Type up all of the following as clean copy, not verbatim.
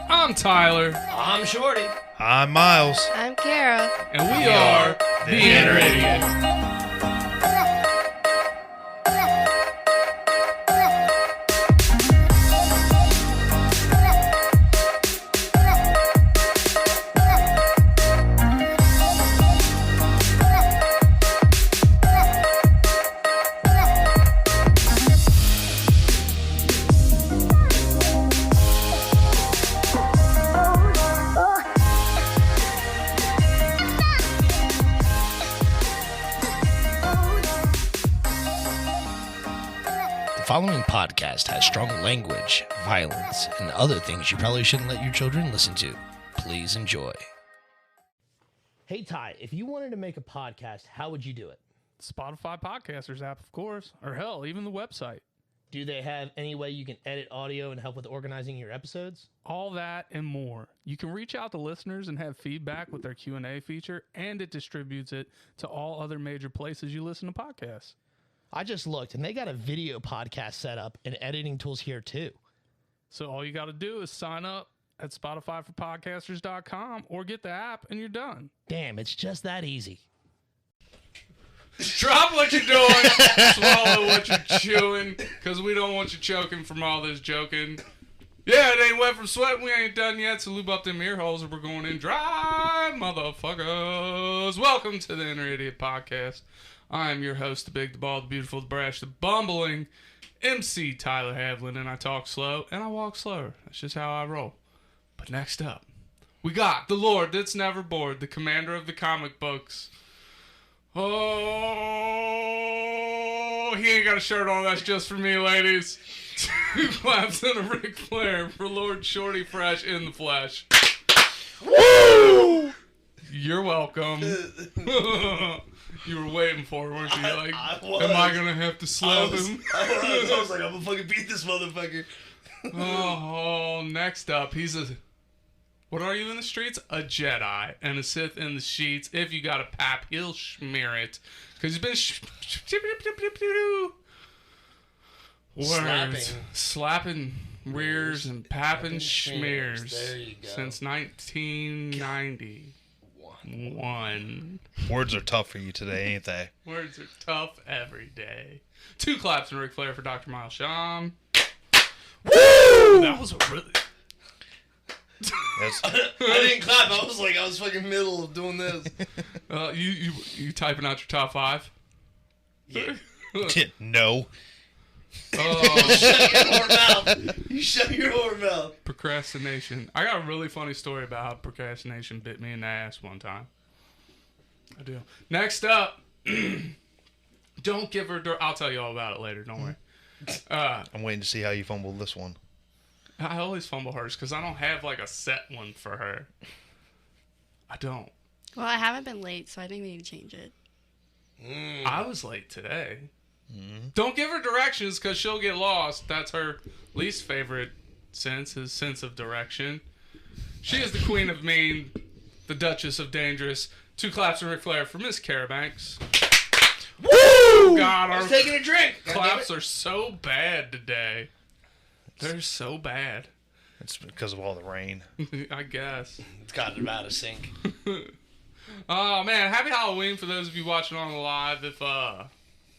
I'm Tyler. I'm Shorty. I'm Miles. I'm Kara. And we are The Inner Idiot. The following podcast has strong language, violence, and other things you probably shouldn't let your children listen to. Please enjoy. Hey, Ty, if you wanted to make a podcast, how would you do it? Spotify Podcasters app, of course. Or hell, even the website. Do they have any way you can edit audio and help with organizing your episodes? All that and more. You can reach out to listeners and have feedback with their Q&A feature, and it distributes it to all other major places you listen to podcasts. I just looked, and they got a video podcast set up and editing tools here, too. So all you got to do is sign up at SpotifyForPodcasters.com or get the app, and you're done. Damn, it's just that easy. Drop what you're doing, swallow what you're chewing, because we don't want you choking from all this joking. Yeah, it ain't wet from sweating. We ain't done yet, so lube up them ear holes or we're going in dry, motherfuckers. Welcome to the Inner Idiot Podcast. I am your host, the big, the bald, the beautiful, the brash, the bumbling MC Tyler Havlin, and I talk slow, and I walk slower. That's just how I roll. But next up, we got the Lord that's never bored, the commander of the comic books. Oh, he ain't got a shirt on. That's just for me, ladies. 2 claps and a Ric Flair for Lord Shorty Fresh in the flesh. Woo! You're welcome. You were waiting for it, weren't you? Like, I was. am I gonna have to slap him? I was like, I'm gonna fucking beat this motherfucker. Oh, next up, he's a... What are you in the streets? A Jedi. And a Sith in the sheets. If you got a pap, he'll smear it. Because he's been... Slapping rears and papping schmears. There you go. Since 1991. Words are tough for you today, ain't they? Words are tough every day. 2 claps and Ric Flair for Dr. Miles Sham. Woo! That was a really... Yes. I didn't clap. I was fucking middle of doing this. You typing out your top 5? Yeah. No. Shut your whore mouth. You shut your whore mouth. Procrastination. I got a really funny story about how procrastination bit me in the ass one time. I do. Next up, don't give her... I'll tell you all about it later. Don't worry. I'm waiting to see how you fumble this one. I always fumble hers because I don't have like a set one for her. I don't. Well, I haven't been late, so I think we need to change it. I was late today. Don't give her directions because she'll get lost. That's her least favorite sense, his sense of direction. She is the queen of mean, the Duchess of dangerous. 2 claps and Ric Flair for Miss Kara Banks. Woo! God, I our was taking a drink. claps are so bad today. They're so bad. It's because of all the rain. I guess. It's gotten out of sync. Oh man, happy Halloween for those of you watching on the live.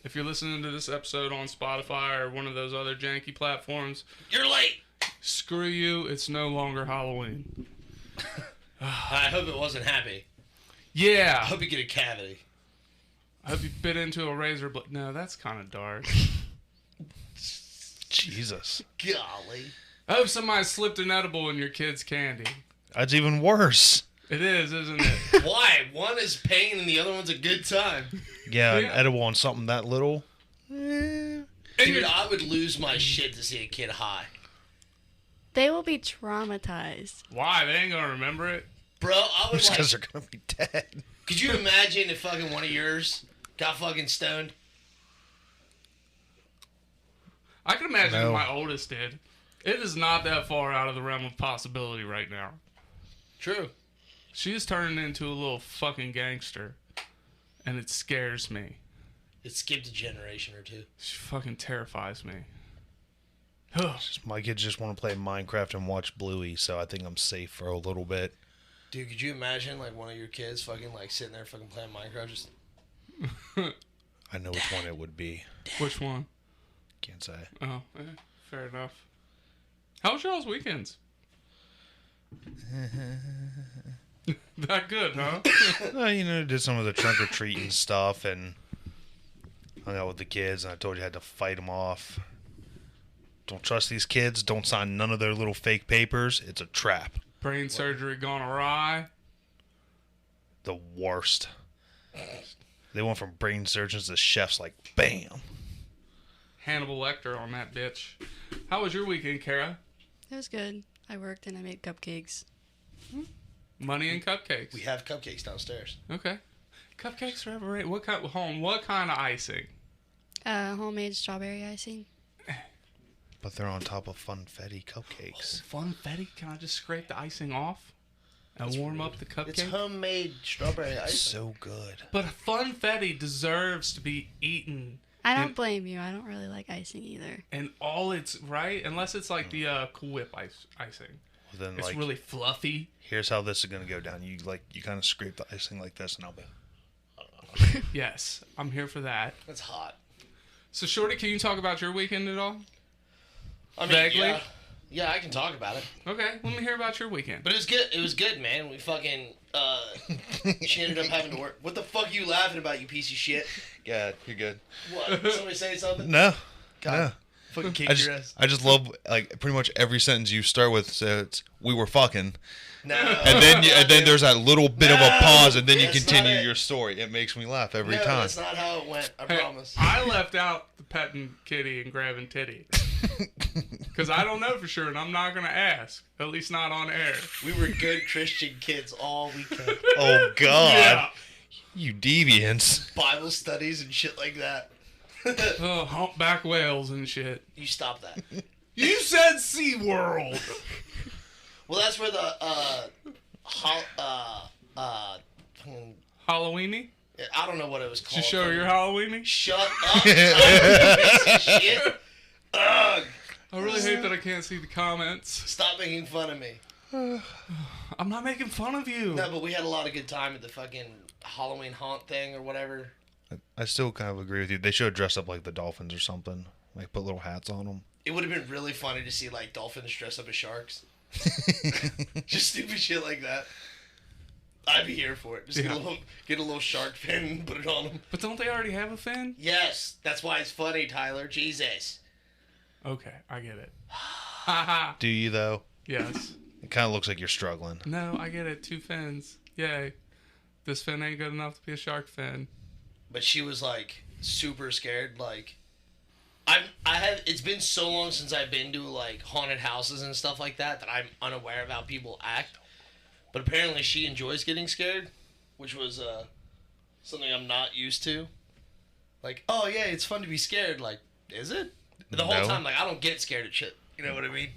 If you're listening to this episode on Spotify or one of those other janky platforms, You're late. screw you, it's no longer Halloween. I hope it wasn't happy. I Yeah. hope you get a cavity. I hope you bit into a razor blade. No, that's kind of dark. Jesus. Golly. I hope somebody slipped an edible in your kid's candy. That's even worse. It is, isn't it? Why? One is pain and the other one's a good time. Yeah, an Yeah. edible on something that little. And Dude, you're- I would lose my shit to see a kid high. They will be traumatized. Why? They ain't gonna remember it. Bro, I would Just like... because they're going to be dead. Could you imagine if fucking one of yours got fucking stoned? I can imagine No. if my oldest did. It is not that far out of the realm of possibility right now. True. She's turning into a little fucking gangster. And it scares me. It skipped a generation or two. She fucking terrifies me. My kids just want to play Minecraft and watch Bluey, so I think I'm safe for a little bit. Dude, could you imagine like one of your kids fucking like sitting there fucking playing Minecraft? Just I know which one it would be. Which one? Can't say. Oh, fair enough. How was y'all's weekends? That good, huh? Did some of the trunk or treating stuff and hung out with the kids, and I told you I had to fight them off. Don't trust these kids. Don't sign none of their little fake papers. It's a trap. Brain surgery gone awry. The worst. They went from brain surgeons to chefs like bam. Hannibal Lecter on that bitch. How was your weekend, Kara? It was good. I worked and I made cupcakes. Money and cupcakes. we have cupcakes downstairs. Okay. Cupcakes are overrated. What kind of icing? Homemade strawberry icing. But they're on top of funfetti cupcakes. Funfetti? Can I just scrape the icing off and warm up the cupcake? It's homemade strawberry ice. So good. But funfetti deserves to be eaten. I don't And- blame you. I don't really like icing either. And all it's right, unless it's like the Cool Whip icing. Well, then, It's like, really fluffy. here's how this is gonna go down. You kind of scrape the icing like this, and I'll be. Yes, I'm here for that. It's hot. So, Shorty, can you talk about your weekend at all? I mean, Vaguely? yeah, I can talk about it. Okay, let me hear about your weekend. But it was good. It was good, man. We fucking she ended up having to work. What the fuck are you laughing about, you piece of shit? Yeah, you're good. What? Somebody say something? No. God. Fucking kick your ass. I just love like pretty much every sentence you start with. So it's we were fucking, No. and then there's that little bit of a No, pause, and then you that's continue not it. your story. It makes me laugh every No, time. that's not how it went. I Hey, promise. I left out the petting kitty and grabbing titty. Because I don't know for sure, and I'm not going to ask. At least not on air. We were good Christian kids all weekend. Oh God, Yeah. you deviants! Bible studies and shit like that. Oh, humpback whales and shit. You stop that. You said SeaWorld. Well, that's where the Halloweeny? I don't know what it was Did called. you show her your Halloweeny? Shut up, you piece of shit. Ugh. I really hate that I can't see the comments. Stop making fun of me. I'm not making fun of you. No, but we had a lot of good time at the fucking Halloween haunt thing or whatever. I still kind of agree with you. They should have dressed up like the dolphins or something. Like put little hats on them. It would have been really funny to see like dolphins dress up as sharks. Just stupid shit like that. I'd be here for it. Just Yeah. get a little shark fin and put it on them. But don't they already have a fin? Yes, that's why it's funny, Tyler. Jesus. Okay, I get it. Haha. Do you though? Yes. It kind of looks like you're struggling. No, I get it. 2 fins. Yay. This fin ain't good enough to be a shark fin. But she was like super scared. Like, it's been so long since I've been to like haunted houses and stuff like that I'm unaware of how people act. But apparently she enjoys getting scared, which was something I'm not used to. Like, oh yeah, it's fun to be scared. Like, is it? The whole No. time, like, I don't get scared of shit. You know what I mean?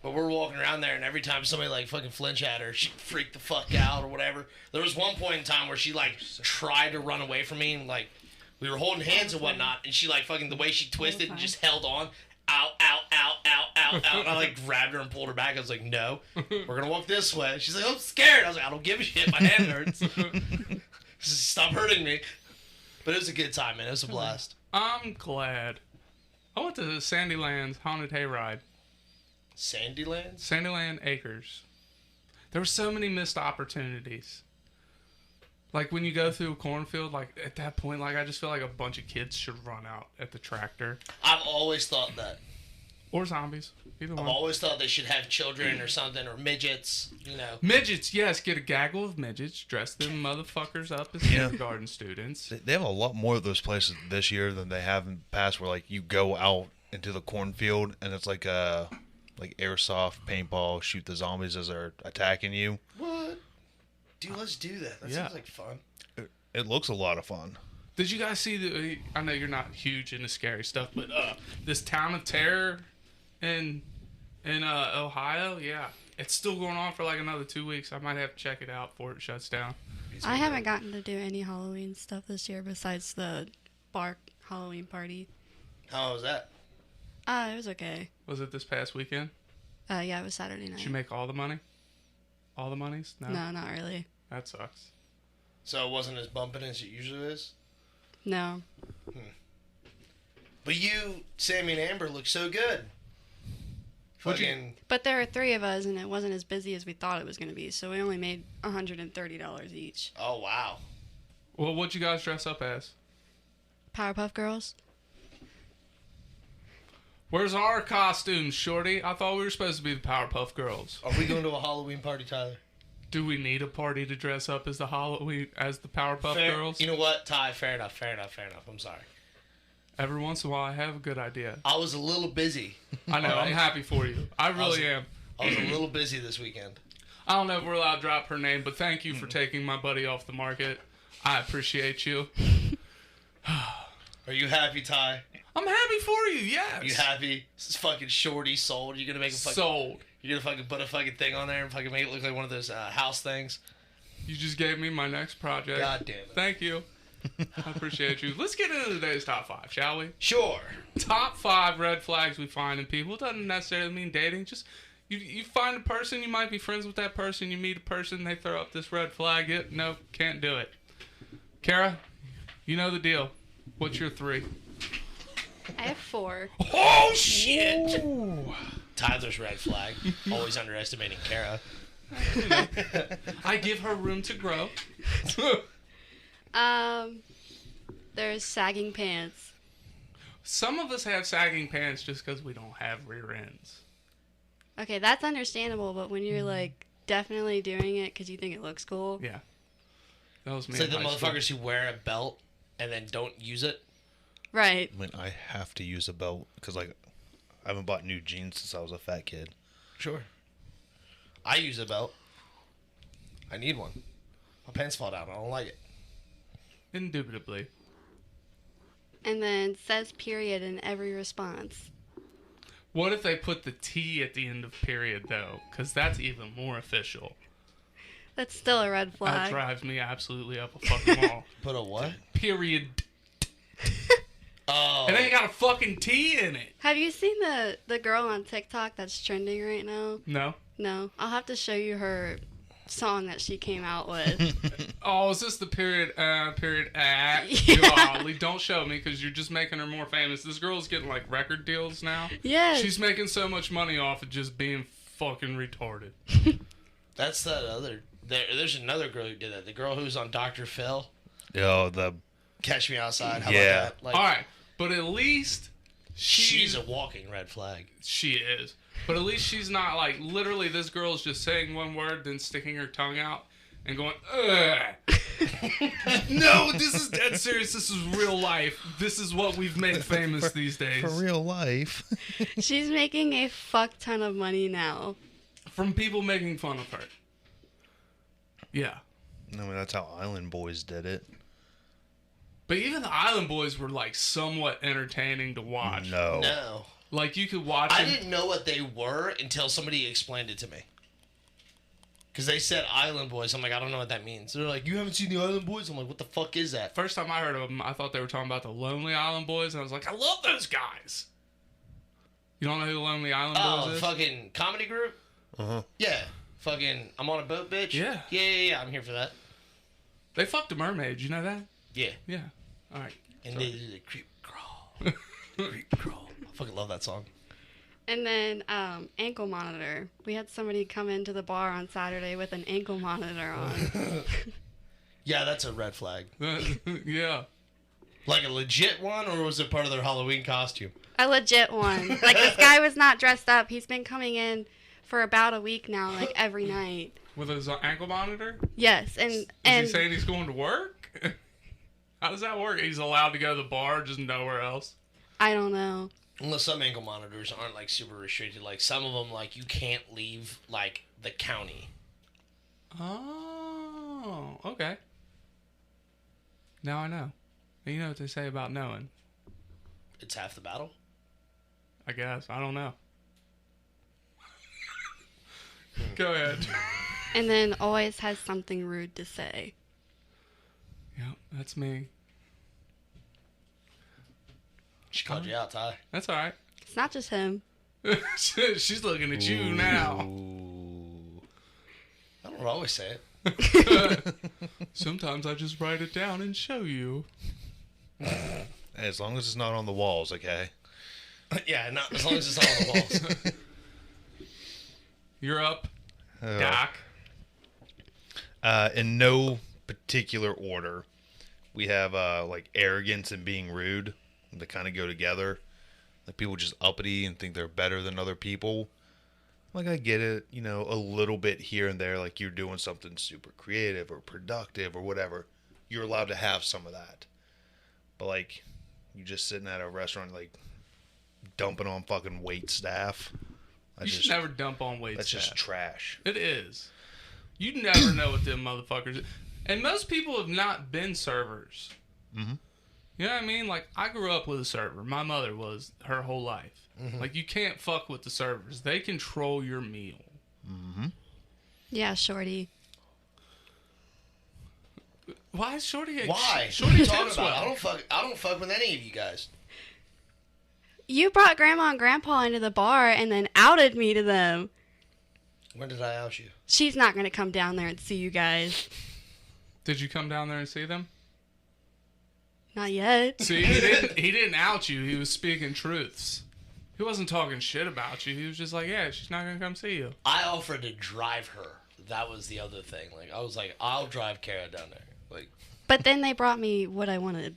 But we're walking around there, and every time somebody like fucking flinch at her, she freaked the fuck out or whatever. There was one point in time where she like tried to run away from me, and like we were holding hands and whatnot, and she like fucking the way she twisted and just held on. Ow, ow, ow, ow, ow, ow. And I like grabbed her and pulled her back. I was like, no, we're gonna walk this way. She's like, I'm scared. I was like, I don't give a shit. My hand hurts. Stop hurting me. But it was a good time, man. It was a blast. I'm glad. I went to Sandyland's Haunted Hayride. Sandylands? Sandyland Acres. There were so many missed opportunities. Like when you go through a cornfield, like at that point, like I just feel like a bunch of kids should run out at the tractor. I've always thought that. Or zombies. Either I've one. always thought they should have children or something, or midgets, you know. Midgets, yes, get a gaggle of midgets, dress them motherfuckers up as kindergarten students. They have a lot more of those places this year than they have in the past, where like you go out into the cornfield and it's like airsoft paintball, shoot the zombies as they're attacking you. What? Dude, let's do that. That Yeah. sounds like fun. It looks a lot of fun. Did you guys see the? I know you're not huge into scary stuff, but this Town of Terror in Ohio, yeah, it's still going on for like another 2 weeks. I might have to check it out before it shuts down. I haven't gotten to do any Halloween stuff this year besides the Bark Halloween party. How was that? It was okay. Was it this past weekend? Yeah, it was Saturday night. Did you make all the money? All the monies? No, not really. That sucks. So it wasn't as bumping as it usually is? No. But you, Sammy and Amber, look so good. What'd you- Fucking, But there were 3 of us, and it wasn't as busy as we thought it was going to be, so we only made $130 each. oh, wow. Well, what'd you guys dress up as? Powerpuff Girls? Where's our costumes, Shorty? I thought we were supposed to be the Powerpuff Girls. Are we going to a Halloween party, Tyler? Do we need a party to dress up as the Powerpuff Girls? You know what, Ty? Fair enough. I'm sorry. Every once in a while, I have a good idea. I was a little busy. I know. Alright. I'm happy for you. I really am. I was a little busy this weekend. I don't know if we're allowed to drop her name, but thank you for taking my buddy off the market. I appreciate you. Are you happy, Ty? I'm happy for you. Yes. You happy? This is fucking Shorty sold. You're gonna make a fucking. Sold. You're gonna fucking put a fucking thing on there and fucking make it look like one of those house things. You just gave me my next project. God damn it. Thank you. I appreciate you. Let's get into today's top 5, shall we? Sure. Top 5 red flags we find in people. It doesn't necessarily mean dating. Just you find a person, you might be friends with that person. You meet a person, they throw up this red flag. No, can't do it. Kara, you know the deal. What's your 3? I have 4. Oh shit! Tyler's red flag. Always underestimating Kara. I give her room to grow. There's sagging pants. Some of us have sagging pants just because we don't have rear ends. Okay, that's understandable, but when you're, like, definitely doing it because you think it looks cool. Yeah. That was me. It's like the in high school. motherfuckers who wear a belt and then don't use it. Right. I mean, I have to use a belt because, like, I haven't bought new jeans since I was a fat kid. Sure. I use a belt. I need one. My pants fall down. I don't like it. Indubitably. And then says period in every response. What if they put the T at the end of period, though? Because that's even more official. That's still a red That flag. drives me absolutely up a fucking wall. Put a what? Period. Oh. And they got a fucking T in it. Have you seen the girl on TikTok that's trending right now? No. No. I'll have to show you her song that she came out with. Oh, is this the period? Yeah. Golly, don't show me because you're just making her more famous. This girl's getting like record deals now. Yes. She's making so much money off of just being fucking retarded. That's that other. There's another girl who did that. The girl who's on Dr. Phil. Yo, the Catch Me Outside. How Yeah. about that? Like, All right, but at least she's a walking red flag. She is. But at least she's not like literally this girl's just saying one word, then sticking her tongue out and going, ugh. No, this is dead serious. This is real life. This is what we've made famous these days. for real life. She's making a fuck ton of money now. From people making fun of her. Yeah. I mean, that's how Island Boys did it. But even the Island Boys were like somewhat entertaining to watch. No. No. Like you could watch I them. didn't know what they were until somebody explained it to me. Because they said Island Boys. I'm like, I don't know what that means. They're like, you haven't seen the Island Boys? I'm like, what the fuck is that? First time I heard of them, I thought they were talking about the Lonely Island Boys, and I was like, I love those guys. You don't know who the Lonely Island Oh, Boys is? fucking comedy group? Uh-huh. Yeah. Fucking, I'm on a boat, bitch? Yeah. Yeah. I'm here for that. They fucked a mermaid. You know that? Yeah. Yeah. All right. And they did the creep crawl. Creep crawl. I fucking love that song. And then ankle monitor. We had somebody come into the bar on Saturday with an ankle monitor on. Yeah, that's a red flag. Yeah. Like a legit one, or was it part of their Halloween costume? A legit one. Like, this guy was not dressed up. He's been coming in for about a week now, like every night. With his ankle monitor? Yes, Is he saying he's going to work? How does that work? He's allowed to go to the bar, just nowhere else? I don't know. Unless some ankle monitors aren't like super restricted. Like some of them, like you can't leave like the county. Oh, okay. Now I know. You know what they say about knowing. It's half the battle. I guess. I don't know. Go ahead. And then always has something rude to say. Yep, that's me. She called you out, Ty. That's all right. It's not just him. She's looking at you now. I don't always say it. Sometimes I just write it down and show you. As long as it's not on the walls, okay? Yeah, not as long as it's not on the walls. You're up, Uh, Doc. In no particular order, we have like arrogance and being rude. They kind of go together. Like people just uppity and think they're better than other people. Like I get it, you know, a little bit here and there. Like you're doing something super creative or productive or whatever. You're allowed to have some of that. But like, you just sitting at a restaurant like dumping on fucking wait staff. You should never dump on wait That's staff. just trash. It is. You never know what them motherfuckers. And most people have not been servers. Mm-hmm. You know what I mean? Like I grew up with a server. My mother was her whole life. Mm-hmm. Like you can't fuck with the servers. They control your meal. Mm-hmm. Yeah, Shorty. Why is Shorty? Why? Shorty What are you talking tips about? well. I don't fuck with any of you guys. You brought Grandma and Grandpa into the bar and then outed me to them. When did I out you? She's not going to come down there and see you guys. Did you come down there and see them? Not yet. See, he didn't out you. He was speaking truths. He wasn't talking shit about you. He was just like, yeah, she's not gonna come see you. I offered to drive her. That was the other thing. Like I was like, I'll drive Kara down there. Like, But then they brought me what I wanted.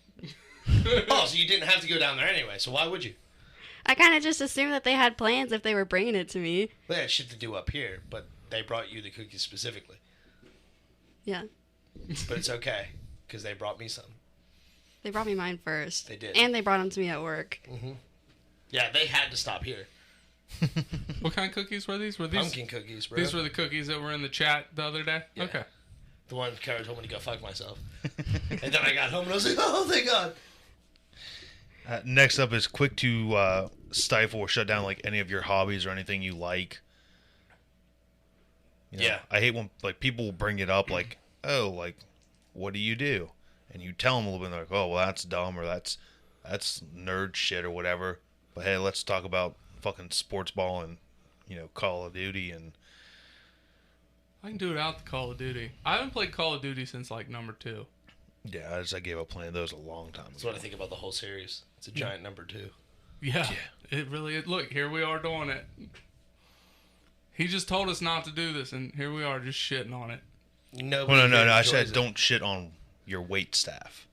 oh, so you didn't have to go down there anyway. So why would you? I kind of just assumed that they had plans if they were bringing it to me. They had shit to do up here, but they brought you the cookies specifically. Yeah. But it's okay because they brought me some. They brought me mine first. They did. And they brought them to me at work. Yeah, they had to stop here. What kind of cookies were these? Were these Pumpkin cookies, bro. these were the cookies that were in the chat the other day? Yeah. Okay. The one Kara told me to go fuck myself. And then I got home and I was like, oh, thank God. Next up is quick to stifle or shut down like any of your hobbies or anything you like. You know, Yeah. I hate when like people will bring it up like, oh, like, what do you do? And you tell them a little bit, and they're like, oh, well, that's dumb or that's nerd shit or whatever. But hey, let's talk about fucking sports ball and, you know, Call of Duty and. I can do it out the Call of Duty. I haven't played Call of Duty since like number 2. Yeah, I gave up playing those a long time That's ago. what I think about the whole series. It's a giant number 2. Yeah. It really is. Look, here we are doing it. He just told us not to do this, and here we are just shitting on it. Nobody Well, no. I enjoys said it. don't shit on your wait staff.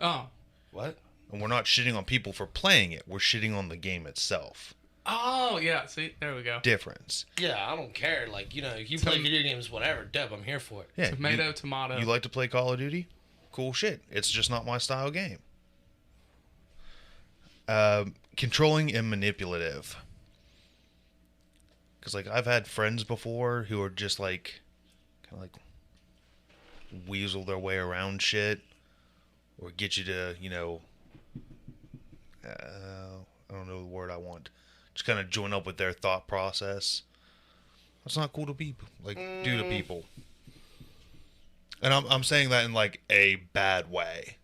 Oh. What? And we're not shitting on people for playing it. We're shitting on the game itself. Oh, yeah. See, there we go. Difference. Yeah, I don't care. Like, you know, if you play video games, whatever, Deb, I'm here for it. Yeah. Tomato. You like to play Call of Duty? Cool shit. It's just not my style game. Controlling and manipulative. Because, like, I've had friends before who are just, like, kind of, like, weasel their way around shit. Or get you to, you know, I don't know the word I want. Just kind of join up with their thought process. That's not cool to be, like, do to people. And I'm saying that in, like, a bad way.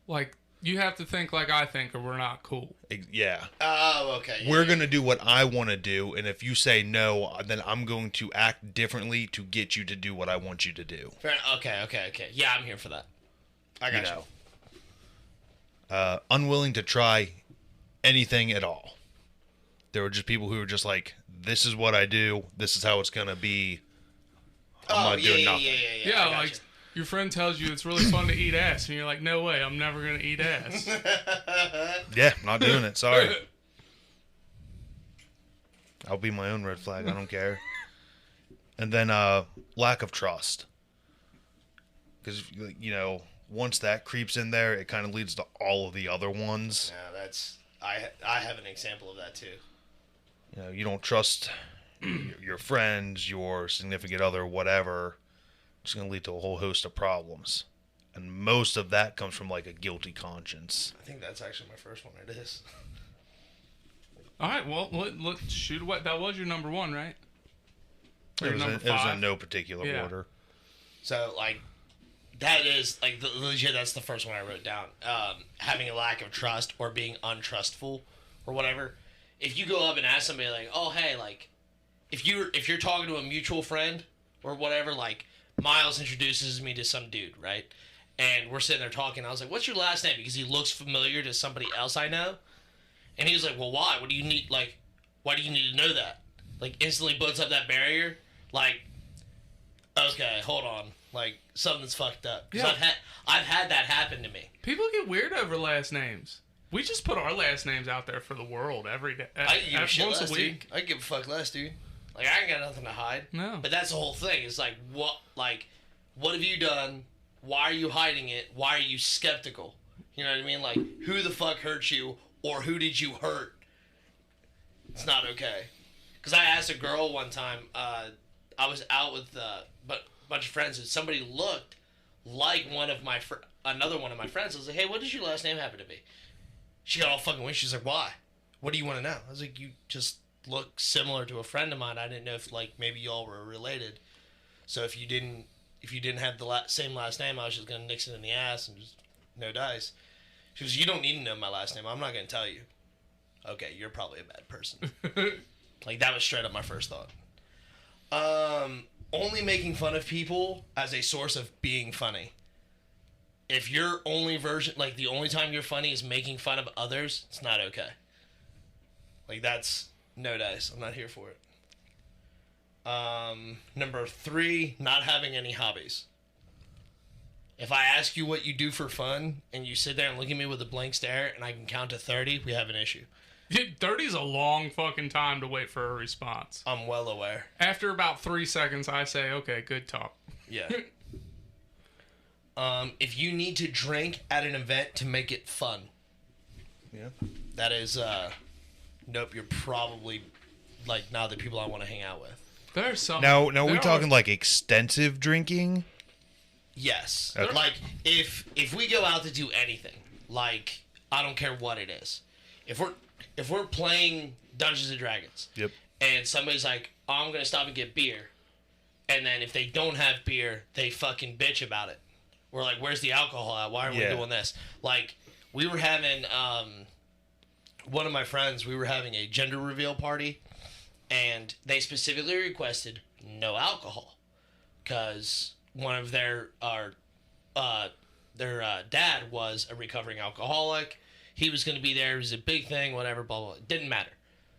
Like, you have to think like I think, or we're not cool. Yeah. Oh, okay. We're going to do what I want to do, and if you say no, then I'm going to act differently to get you to do what I want you to do. Okay. Yeah, I'm here for that. I got you. Unwilling to try anything at all. There were just people who were just like, this is what I do, this is how it's going to be. I'm not doing nothing. Yeah, I got like you. your friend tells you it's really fun to eat ass, and you're like, no way, I'm never gonna eat ass. Yeah, not doing it. Sorry. I'll be my own red flag. I don't care. And then lack of trust. Because, you know, once that creeps in there, it kind of leads to all of the other ones. Yeah, that's... I have an example of that, too. You know, you don't trust your friends, your significant other, whatever. It's going to lead to a whole host of problems. And most of that comes from, like, a guilty conscience. I think that's actually my first one. It is. All right, well, let's shoot away. That was your number 1, right? Or It your was, number it was 5? in no particular Yeah. order. So, like, that is, like, legit, that's the first one I wrote down. Having a lack of trust or being untrustful or whatever if you go up and ask somebody like, oh hey, like, if you're talking to a mutual friend or whatever, like Miles introduces me to some dude, right? And we're sitting there talking. I was like, what's your last name? Because he looks familiar to somebody else I know. And he was like, well, why? What do you need? Like, why do you need to know that? Like, instantly puts up that barrier. Like, okay, hold on. Like, something's fucked up. Because I've had that happen to me. People get weird over last names. We just put our last names out there for the world every day. I can give a shit once less, a week. dude. I can give a fuck less, dude. Like, I ain't got nothing to hide. No. But that's the whole thing. It's like, what have you done? Why are you hiding it? Why are you skeptical? You know what I mean? Like, who the fuck hurt you? Or who did you hurt? It's not okay. Because I asked a girl one time, I was out with a bunch of friends, and somebody looked like another one of my friends. I was like, hey, what does your last name happen to be? She got all fucking weird. She's like, why? What do you want to know? I was like, you just look similar to a friend of mine. I didn't know if, like, maybe y'all were related. So if you didn't have the same last name, I was just going to nix it in the ass and just no dice. She goes, you don't need to know my last name. I'm not going to tell you. Okay, you're probably a bad person. Like, that was straight up my first thought. Only making fun of people as a source of being funny. If your only version, like, the only time you're funny is making fun of others, it's not okay. Like, that's no dice. I'm not here for it. Number 3, not having any hobbies. If I ask you what you do for fun and you sit there and look at me with a blank stare and I can count to 30, we have an issue. Dude, 30's a long fucking time to wait for a response. I'm well aware. After about 3 seconds, I say, okay, good talk. Yeah. If you need to drink at an event to make it fun. Yeah. That is, nope, you're probably, like, not the people I want to hang out with. There's some. Now we talking like extensive drinking? Yes. Okay. Like, if we go out to do anything, like, I don't care what it is. If we're playing Dungeons and Dragons. Yep. And somebody's like, oh, I'm going to stop and get beer. And then if they don't have beer, they fucking bitch about it. We're like, where's the alcohol at? Why aren't we doing this? Like, we were having, one of my friends, we were having a gender reveal party. And they specifically requested no alcohol. Because one of their dad was a recovering alcoholic. He was going to be there. It was a big thing, whatever, blah, blah, blah. It didn't matter.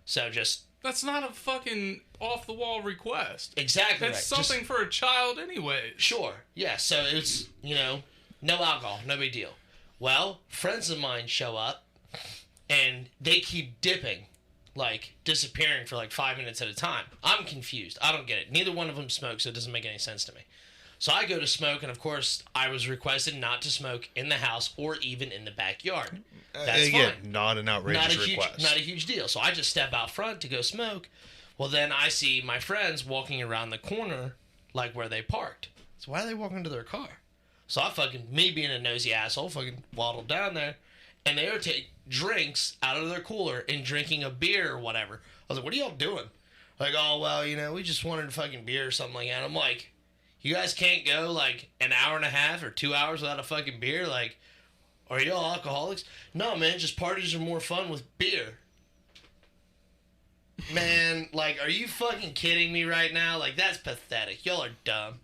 So just... That's not a fucking off-the-wall request. Exactly. That's right. something for a child anyway. Sure. Yeah, so it's, no alcohol. No big deal. Well, friends of mine show up, and they keep dipping, like, disappearing for, like, 5 minutes at a time. I'm confused. I don't get it. Neither one of them smoke, so it doesn't make any sense to me. So I go to smoke, and of course, I was requested not to smoke in the house or even in the backyard. That's Again, fine. not an outrageous request. Not a huge deal. So I just step out front to go smoke. Well, then I see my friends walking around the corner, like where they parked. So why are they walking to their car? So I fucking, me being a nosy asshole, fucking waddled down there, and they were taking drinks out of their cooler and drinking a beer or whatever. I was like, what are y'all doing? Like, oh, well, we just wanted a fucking beer or something like that. I'm like, you guys can't go, like, an hour and a half or 2 hours without a fucking beer? Like, are y'all alcoholics? No, man, just parties are more fun with beer. Man, like, are you fucking kidding me right now? Like, that's pathetic. Y'all are dumb.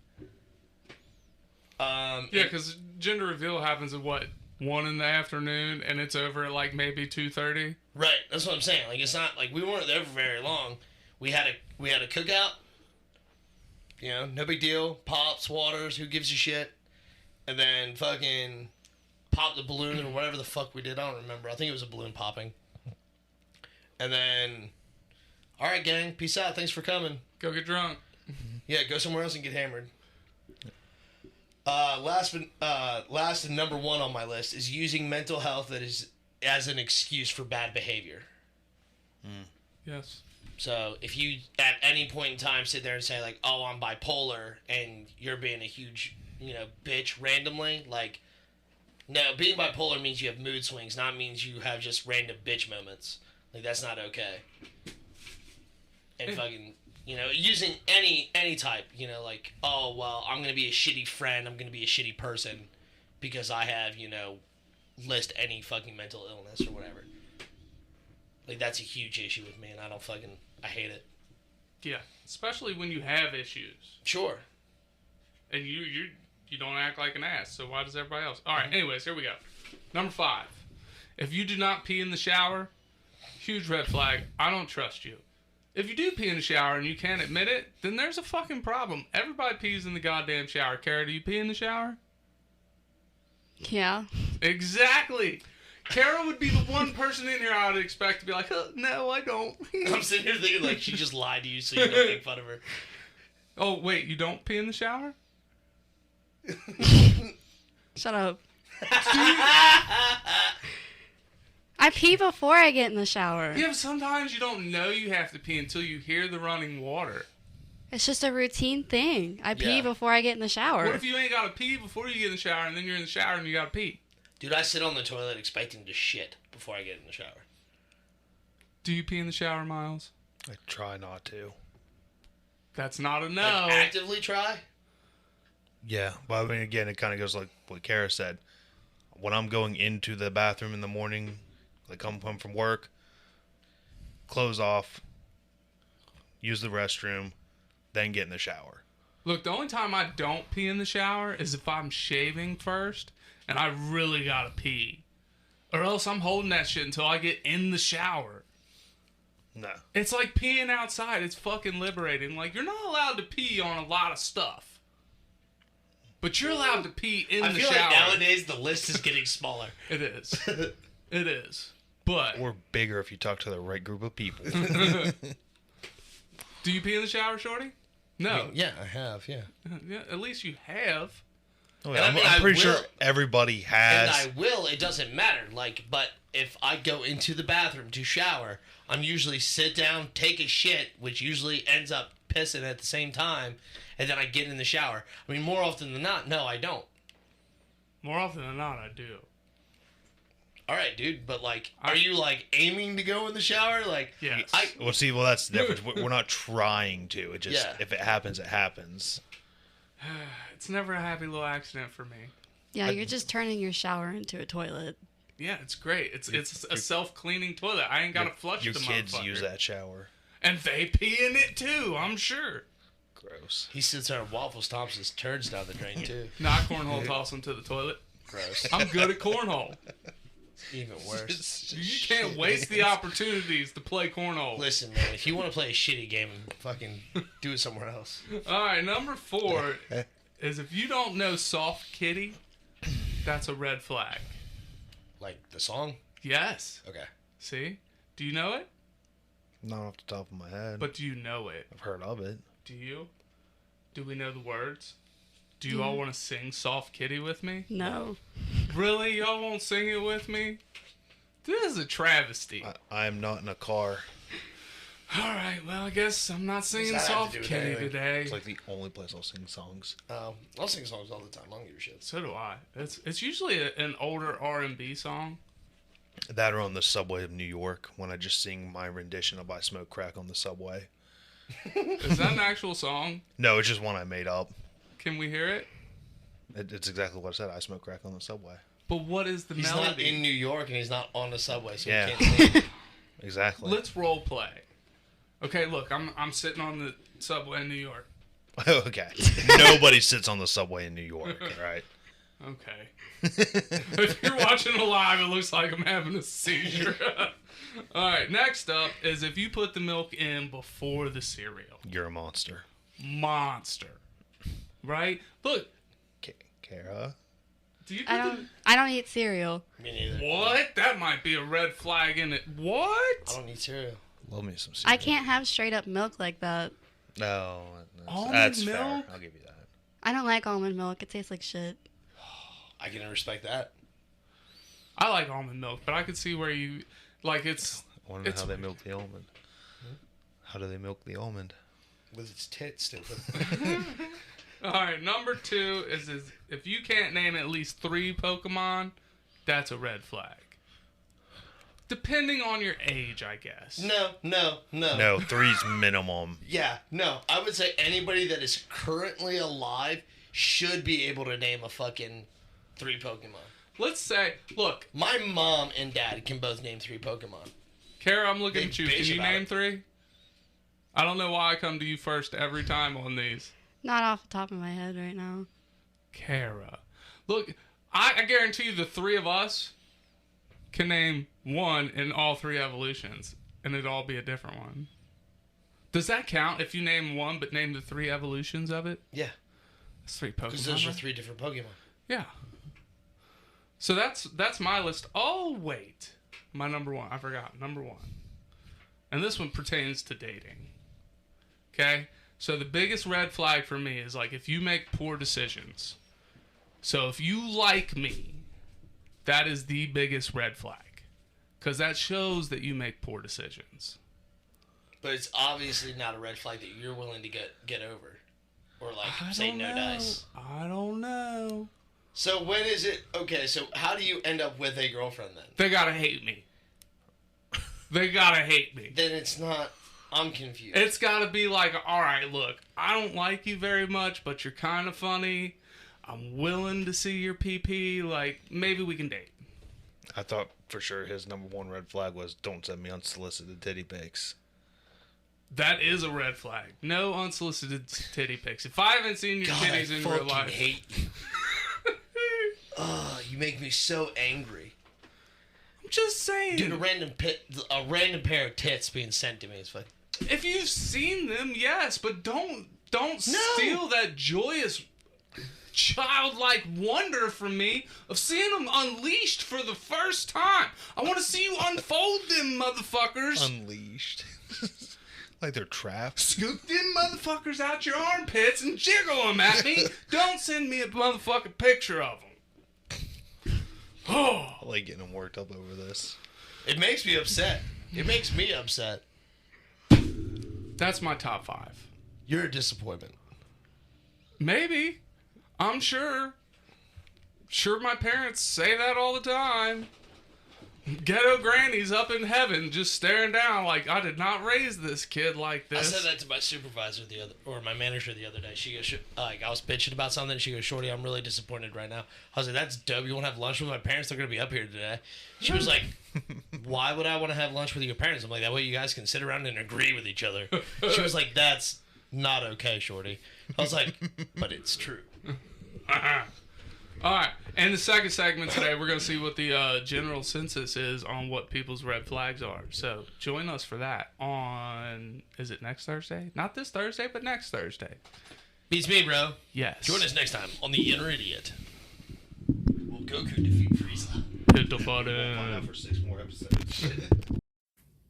Yeah, because gender reveal happens at, 1 in the afternoon, and it's over at, like, maybe 2:30? Right, that's what I'm saying. Like, it's not, like, we weren't there for very long. We had a cookout. No big deal. Pops, waters, who gives a shit? And then fucking pop the balloon or whatever the fuck we did. I don't remember. I think it was a balloon popping. And then, all right, gang, peace out. Thanks for coming. Go get drunk. Yeah, go somewhere else and get hammered. Last and number 1 on my list is using mental health as an excuse for bad behavior. Yes. So if you at any point in time sit there and say like, oh, I'm bipolar, and you're being a huge, bitch randomly, like, no, being bipolar means you have mood swings, not means you have just random bitch moments. Like, that's not okay. And fucking, using any type, like, oh, well, I'm going to be a shitty friend, I'm going to be a shitty person because I have, list any fucking mental illness or whatever. Like, that's a huge issue with me, and I hate it. Yeah, especially when you have issues Sure. and you don't act like an ass. So why does everybody else? All right. Anyways, here we go. Number 5. If you do not pee in the shower, huge red flag. I don't trust you. If you do pee in the shower and you can't admit it, then there's a fucking problem. Everybody pees in the goddamn shower. Kara, do you pee in the shower? Yeah. Exactly. Kara would be the one person in here I would expect to be like, no, I don't. I'm sitting here thinking, like, she just lied to you so you don't make fun of her. Oh, wait, you don't pee in the shower? Shut up. I pee before I get in the shower. Yeah, but sometimes you don't know you have to pee until you hear the running water. It's just a routine thing. I pee Yeah. before I get in the shower. What if you ain't got to pee before you get in the shower and then you're in the shower and you got to pee? Dude, I sit on the toilet expecting to shit before I get in the shower. Do you pee in the shower, Miles? I try not to. That's not a no. Like, actively try? Yeah, but I mean, again, it kind of goes like what Kara said. When I'm going into the bathroom in the morning, like come home from work, clothes off, use the restroom, then get in the shower. Look, the only time I don't pee in the shower is if I'm shaving first and I really got to pee. Or else I'm holding that shit until I get in the shower. No. It's like peeing outside. It's fucking liberating. Like, you're not allowed to pee on a lot of stuff. But you're allowed to pee in I the feel shower. like nowadays the list is getting smaller. It is. It is. But Or bigger if you talk to the right group of people. do you pee in the shower, Shorty? No. Yeah, I have, yeah. Yeah, at least you have. Oh, And yeah, I mean, I'm pretty I will- sure everybody And has. I will, it doesn't matter. Like, but if I go into the bathroom to shower, I'm usually sit down, take a shit, which usually ends up pissing at the same time, and then I get in the shower. I mean, more often than not, no, I don't. More often than not, I do. All right, dude, but like, are you like aiming to go in the shower? Like, Yes. Well, see, that's the difference. We're not trying to. It just, Yeah. if it happens, it happens. It's never a happy little accident for me. Yeah, you're just turning your shower into a toilet. Yeah, it's great. It's a self-cleaning toilet. I ain't got to flush Your the kids motherfucker. use that shower. And they pee in it too, I'm sure. Gross. he sits there and waffle stomps his turds down the drain too. Not cornhole toss them to the toilet. Gross. I'm good at cornhole. Even worse. You can't waste the opportunities to play cornhole. Listen, man, if you want to play a shitty game, fucking do it somewhere else. All right, number 4 is if you don't know Soft Kitty, that's a red flag. Like the song? Yes. Okay. See? Do you know it? Not off the top of my head. But do you know it? I've heard of it. Do you? Do we know the words? Do you all want to sing Soft Kitty with me? No. Really? Y'all won't sing it with me? This is a travesty. I am not in a car. All right, well, I guess I'm not singing What's that have to Soft do with Kitty anything? today. It's like the only place I'll sing songs. I'll sing songs all the time. I don't give a shit. So do I. It's usually an older R&B song. That or on the subway of New York when I just sing my rendition of I Smoke Crack on the Subway. Is that an actual song? No, it's just one I made up. Can we hear it? It's exactly what I said. I smoke crack on the subway. But what is the He's melody? not in New York and he's not on the subway, so Yeah. he can't sing. Exactly. Let's role play. Okay, look, I'm sitting on the subway in New York. Okay. Nobody sits on the subway in New York, all right? Okay. If you're watching it live, it looks like I'm having a seizure. All right, next up is if you put the milk in before the cereal. You're a monster. Monster. Right? Look, Kara? do you put I don't eat cereal. Me neither. What? That might be a red flag in it. What? I don't need cereal. Love me some cereal. I can't have straight up milk like that. No, Almond that's fair. milk? I'll give you that. I don't like almond milk. It tastes like shit. I can respect that. I like almond milk, but I could see where you like it's. I want to know It's how they milk the almond. How do they milk the almond? With its tits, stupid. All right, number 2 is if you can't name at least 3 Pokemon, that's a red flag. Depending on your age, I guess. No. No, 3's minimum. Yeah, no. I would say anybody that is currently alive should be able to name a fucking 3 Pokemon. Let's say, look, My mom and dad can both name 3 Pokemon. Kara, I'm looking Big at you. bitch Can you about name it. 3? I don't know why I come to you first every time on these. Not off the top of my head right now. Kara. Look, I guarantee you the 3 of us can name 1 in all 3 evolutions, and it'd all be a different one. Does that count if you name 1 but name the 3 evolutions of it? Yeah, That's 3 because Pokemon. those are right? 3 different Pokemon. Yeah. So that's my list. Oh, wait. My number 1. I forgot. Number 1. And this one pertains to dating. Okay? So the biggest red flag for me is like if you make poor decisions. So if you like me, that is the biggest red flag. Because that shows that you make poor decisions. But it's obviously not a red flag that you're willing to get over. Or like I say don't no know. dice. I don't know. So when is it okay, so how do you end up with a girlfriend then? They gotta hate me. They gotta hate me. Then it's not I'm confused. It's gotta be like, alright, look, I don't like you very much, but you're kind of funny. I'm willing to see your PP. Like, maybe we can date. I thought for sure his number 1 red flag was don't send me unsolicited titty pics. That is a red flag. No unsolicited titty pics. If I haven't seen your God, I titties in real fucking life, hate you. Ugh, you make me so angry. I'm just saying. Dude, a random pair of tits being sent to me is fucking. If you've seen them, yes, but don't steal that joyous childlike wonder from me of seeing them unleashed for the first time. I want to see you unfold them motherfuckers. Unleashed. Like they're traps. Scoop them motherfuckers out your armpits and jiggle them at me. Don't send me a motherfucking picture of them. Oh, I like getting them worked up over this. It makes me upset. It makes me upset. that's my top 5. You're a disappointment. Maybe. I'm sure. Sure, my parents say that all the time. Ghetto granny's up in heaven just staring down like, I did not raise this kid like I this. said that to my supervisor my manager the other day. She goes, I was bitching about something. She goes, Shorty, I'm really disappointed right now. I was like, that's dope. You want to have lunch with my parents? They're going to be up here today. She was like, why would I want to have lunch with your parents? I'm like, that way you guys can sit around and agree with each other. She was like, that's not okay, Shorty. I was like, but it's true. All right, and the second segment today, we're going to see what the general census is on what people's red flags are. So join us for that on, is it next Thursday? Not this Thursday, but next Thursday. Beats me, bro. Yes. Join us next time on The Inner Idiot. Will Goku defeat Frieza? Hit the Find out button. for 6 more episodes.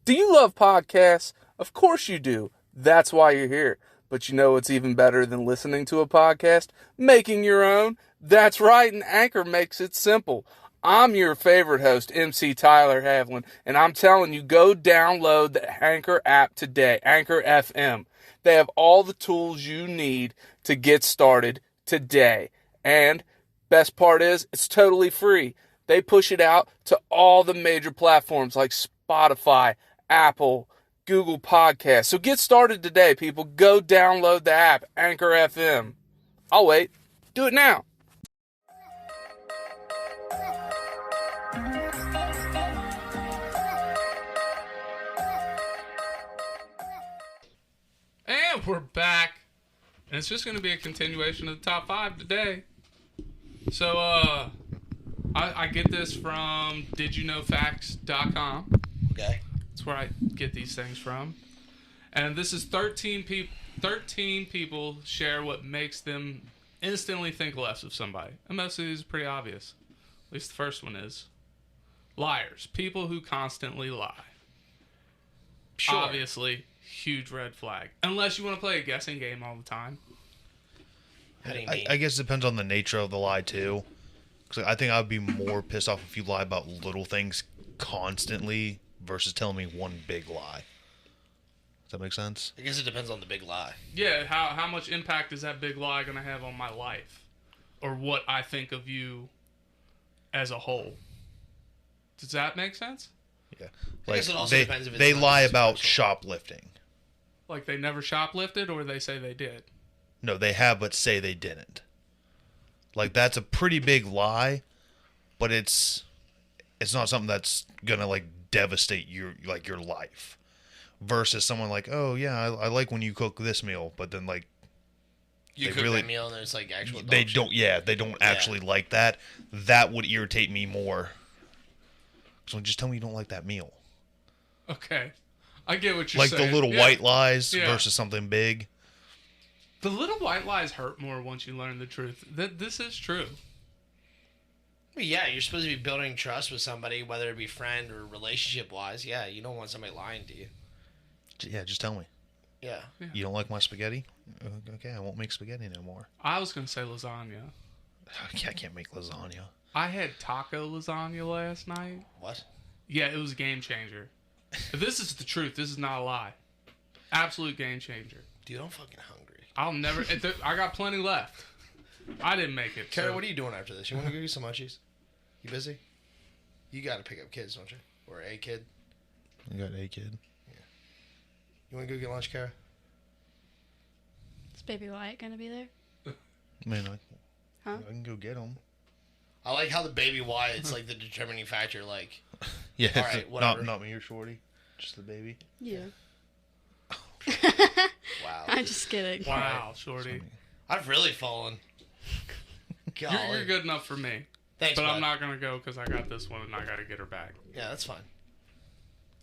Do you love podcasts? Of course you do. That's why you're here. But you know what's even better than listening to a podcast? Making your own. That's right, and Anchor makes it simple. I'm your favorite host, MC Tyler Havlin, and I'm telling you, go download the Anchor app today, Anchor FM. They have all the tools you need to get started today. And best part is, it's totally free. They push it out to all the major platforms like Spotify, Apple, Google Podcasts. So get started today, people. Go download the app, Anchor FM. I'll wait. Do it now. And we're back. And it's just going to be a continuation of the top 5 today. So, I get this from didyouknowfacts.com. Okay. That's where I get these things from. And this is 13 people share what makes them instantly think less of somebody. And most of these are pretty obvious. At least the first one is. Liars. People who constantly lie. Sure. Obviously, huge red flag. Unless you want to play a guessing game all the time. How do you mean? I guess it depends on the nature of the lie, too. Because I think I'd be more pissed off if you lie about little things constantly versus telling me one big lie. Does that make sense? I guess it depends on the big lie. Yeah, how much impact is that big lie going to have on my life? Or what I think of you as a whole? Does that make sense? Yeah. I guess it also they, depends if it's they not lie about special. shoplifting. Like they never shoplifted or they say they did? No, they have, but say they didn't. Like, that's a pretty big lie, but it's not something that's gonna, like, devastate your life. Versus someone like, oh yeah, I like when you cook this meal, but then like You they cook really- that meal and there's like actual. they dog shit. don't. Yeah, they don't actually like that. That would irritate me more. So just tell me you don't like that meal. Okay. I get what you're Like saying. the little Yeah. white lies Yeah. versus something big. The little white lies hurt more once you learn the truth. That this is true. Well, yeah, you're supposed to be building trust with somebody, whether it be friend or relationship wise. Yeah, you don't want somebody lying to you. Yeah, just tell me. Yeah. You don't like my spaghetti? Okay, I won't make spaghetti no more. I was gonna say lasagna. I can't make lasagna. I had taco lasagna last night. What? Yeah, it was a game changer. This is the truth. This is not a lie. Absolute game changer. Dude, I'm fucking hungry. I'll never. I got plenty left. I didn't make it. Kara, so- what are you doing after this? You want to go get some munchies? You busy? You got to pick up kids, don't you? Or a kid? You got a kid. You want to go get lunch, Kara? Is Baby Wyatt gonna be there? Man, Huh? I can go get him. I like how the baby Wyatt's like the determining factor. Like, Yeah, All right, whatever. not me or Shorty, just the baby. Yeah. wow. I'm just kidding. Wow, shorty. I've really fallen. Golly. You're good enough for me. Thanks, But bud. I'm not gonna go because I got this one and I gotta get her back. Yeah, that's fine.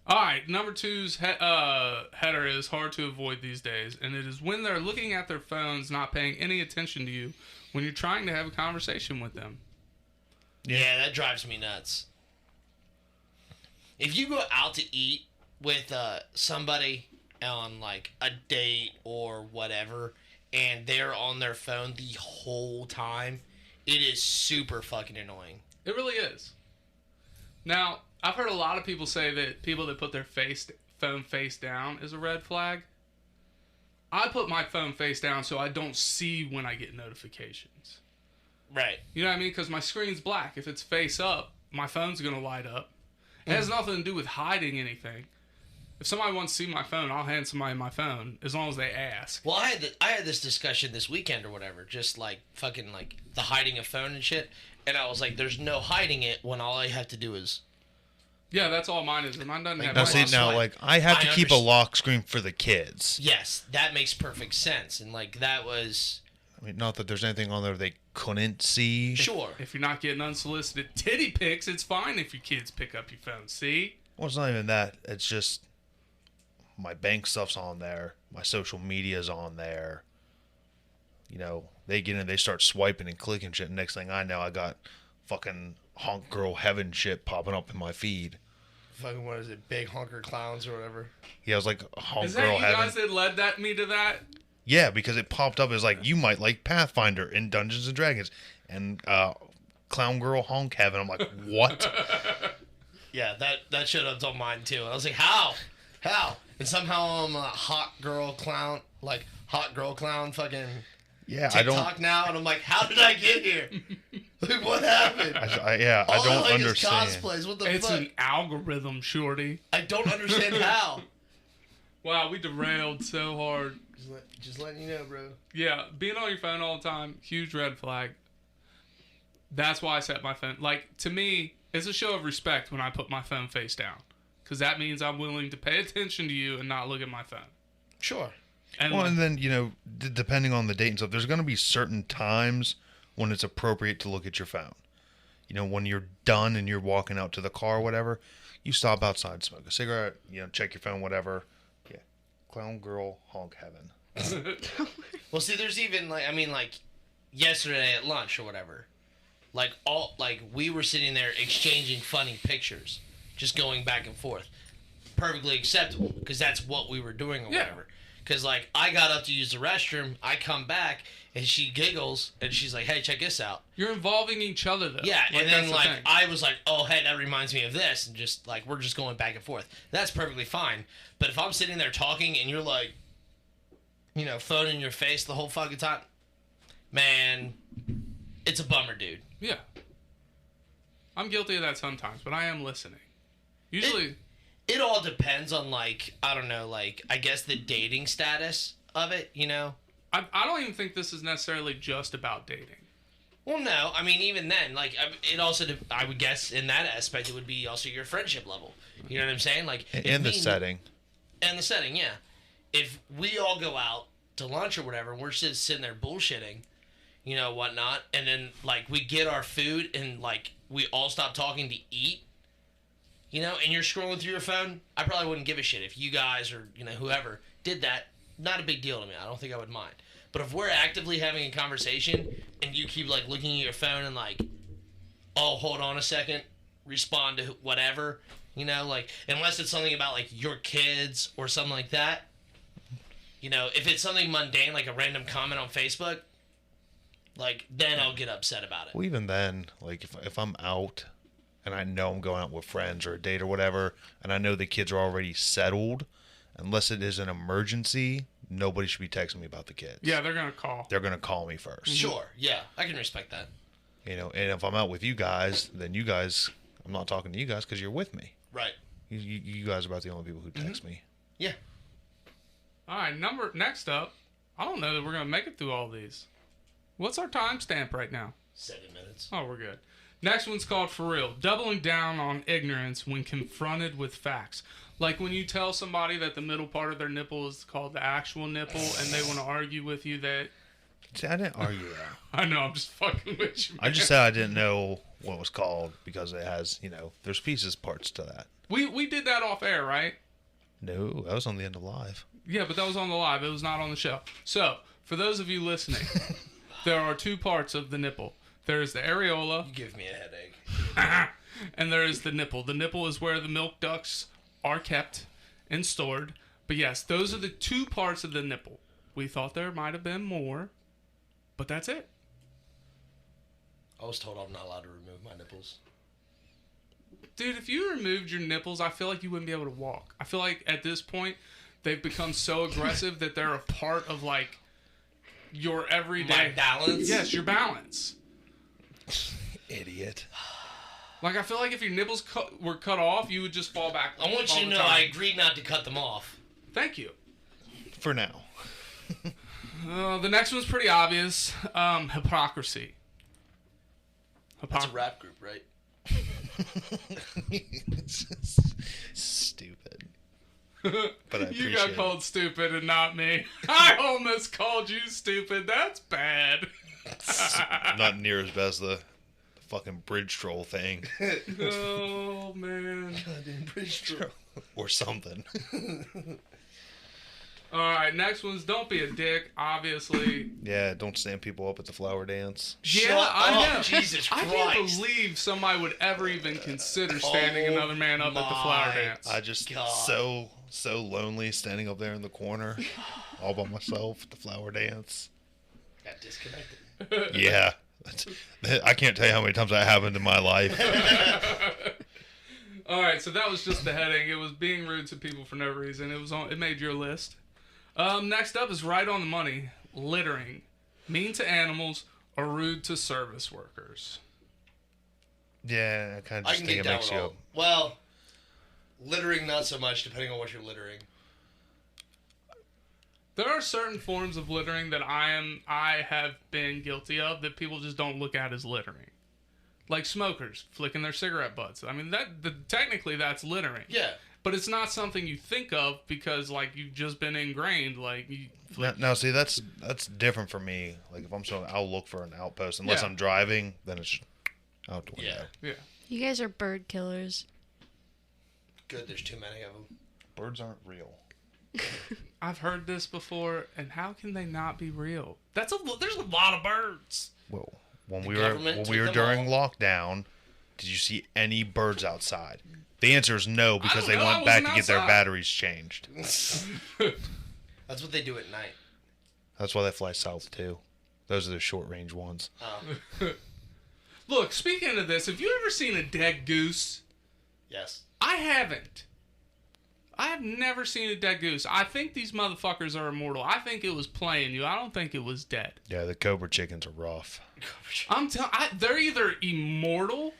All right, number two's header is hard to avoid these days, and it is when they're looking at their phones, not paying any attention to you when you're trying to have a conversation with them. Yeah, that drives me nuts. If you go out to eat with somebody on like a date or whatever, and they're on their phone the whole time, it is super fucking annoying. It really is. Now, I've heard a lot of people say that people that put their phone face down is a red flag. I put my phone face down so I don't see when I get notifications. Right. You know what I mean? Because my screen's black. If it's face up, my phone's going to light up. It has nothing to do with hiding anything. If somebody wants to see my phone, I'll hand somebody my phone as long as they ask. Well, I had this discussion this weekend or whatever, just like fucking like the hiding a phone and shit, and I was like, "There's no hiding it when all I have to do is." Yeah, that's all mine is. Mine doesn't have Now, my see, Well, now, swipe. like, I have I to keep a understand. lock screen for the kids. Yes, that makes perfect sense, and like that was I mean, not that there's anything on there they couldn't see. sure. If you're not getting unsolicited titty pics, it's fine if your kids pick up your phone. See? Well, it's not even that. It's just my bank stuff's on there. My social media's on there. You know, they get in, they start swiping and clicking shit. Next thing I know, I got fucking honk girl heaven shit popping up in my feed. Fucking what is it? Big honker clowns or whatever. Yeah, I was like, honk Is girl that you heaven. guys that led me to that? Yeah, because it popped up as like, you might like Pathfinder in Dungeons and Dragons. And clown girl honk heaven. I'm like, what? Yeah, that showed up on mine too. I was like, how? And somehow I'm a hot girl clown fucking Yeah, I TikTok don't. now, and I'm like, how did I get here? Like, what happened? I All don't I like understand. is cosplays. What the It's fuck? an algorithm, shorty. I don't understand how. Wow, we derailed so hard. Just letting you know, bro. Yeah, being on your phone all the time, huge red flag. That's why I set my phone. Like, to me, it's a show of respect when I put my phone face down. Because that means I'm willing to pay attention to you and not look at my phone. Sure. And Well, and then, you know, depending on the date and stuff, there's going to be certain times when it's appropriate to look at your phone. You know, when you're done and you're walking out to the car or whatever, you stop outside, smoke a cigarette, you know, check your phone, whatever. Yeah. Clown girl, honk heaven. Well, see, there's even like, I mean, like yesterday at lunch or whatever, we were sitting there exchanging funny pictures, just going back and forth. Perfectly acceptable because that's what we were doing or Yeah. whatever. Because like I got up to use the restroom, I come back and she giggles and she's like, "Hey, check this out." you're involving each other, though. Yeah, and that's then the like thing. I was like, "Oh, hey, that reminds me of this," and just like we're just going back and forth. That's perfectly fine. But if I'm sitting there talking and you're like, you know, phone in your face the whole fucking time, man, it's a bummer, dude. Yeah. I'm guilty of that sometimes, but I am listening. Usually, It all depends on like I don't know, like I guess the dating status of it, you know. I don't even think this is necessarily just about dating. Well, no, I mean even then, like it also I would guess in that aspect it would be also your friendship level. You know what I'm saying? Like if In the me- setting. And the setting, yeah. If we all go out to lunch or whatever, and we're just sitting there bullshitting, you know, whatnot, and then like we get our food and like we all stop talking to eat, you know, and you're scrolling through your phone, I probably wouldn't give a shit if you guys or, you know, whoever did that. Not a big deal to me. I don't think I would mind. But if we're actively having a conversation and you keep like looking at your phone and like, oh, hold on a second, respond to whatever, you know, like unless it's something about like your kids or something like that, you know, if it's something mundane like a random comment on Facebook, like then I'll get upset about it. Well, even then, like if I'm out and I know I'm going out with friends or a date or whatever, and I know the kids are already settled, unless it is an emergency, nobody should be texting me about the kids. Yeah, they're gonna call. They're gonna call me first. Sure, yeah, I can respect that. You know, and if I'm out with you guys, then you guys, I'm not talking to you guys because you're with me. Right. You guys are about the only people who text me. Yeah. All right, next up. I don't know that we're gonna make it through all these. What's our timestamp right now? 7 minutes. Oh, we're good. Next one's called For Real. Doubling down on ignorance when confronted with facts. Like when you tell somebody that the middle part of their nipple is called the actual nipple and they want to argue with you that... See, I didn't argue that. I know, I'm just fucking with you, man. I just said I didn't know what it was called because it has, you know, there's parts to that. We did that off air, right? No, that was on the end of live. Yeah, but that was on the live. It was not on the show. So, for those of you listening, there are two parts of the nipple. There's the areola, You give me a headache. and there is the nipple. The nipple is where the milk ducts are kept and stored. But yes, those are the two parts of the nipple. We thought there might have been more, but that's it. I was told I'm not allowed to remove my nipples. Dude, if you removed your nipples, I feel like you wouldn't be able to walk. I feel like at this point, they've become so aggressive that they're a part of, like, your everyday... My balance? Yes, your balance. Idiot. Like, I feel like if your nipples were cut off, you would just fall back. I want all you to the know time. I agreed not to cut them off. Thank you. For now. The next one's pretty obvious. Hypocrisy. That's a rap group, right? Stupid. But I appreciate You got called stupid and not me. I almost called you stupid. That's bad. it. Not near as bad as the fucking bridge troll thing. Oh, man. Or something. All right, next one's don't be a dick, obviously. Yeah, don't stand people up at the flower dance. Yeah, Shut I up, know. Jesus I can't Christ. believe somebody would ever even consider standing Oh another man up at the flower my dance. I just God. so lonely standing up there in the corner all by myself at the flower dance. Got disconnected. Yeah. I can't tell you how many times that happened in my life. All right, so that was just the heading. It was being rude to people for no reason. It made your list. Next up is right on the money. Littering, mean to animals, or rude to service workers. Yeah, I kind of I just can think get it down makes with you all. Well, littering not so much, depending on what you're littering. There are certain forms of littering that I have been guilty of that people just don't look at as littering. Like smokers flicking their cigarette butts. I mean, technically that's littering. Yeah. But it's not something you think of because, like, you've just been ingrained. Like, you Now, see, that's different for me. Like, if I'm so, I'll look for an outpost. Unless Yeah. I'm driving, then it's out the window. Yeah. yeah. You guys are bird killers. Good, there's too many of them. Birds aren't real. I've heard this before, and how can they not be real? There's a lot of birds. Whoa. When The we were government took them during all. lockdown, did you see any birds outside? The answer is no, because don't they know, I went back to wasn't get their outside. batteries changed. That's what they do at night. That's why they fly south too. Those are the short range ones. Look, speaking of this, have you ever seen a dead goose? Yes. I haven't. I have never seen a dead goose. I think these motherfuckers are immortal. I think it was playing you. I don't think it was dead. Yeah, the cobra chickens are rough. They're either immortal,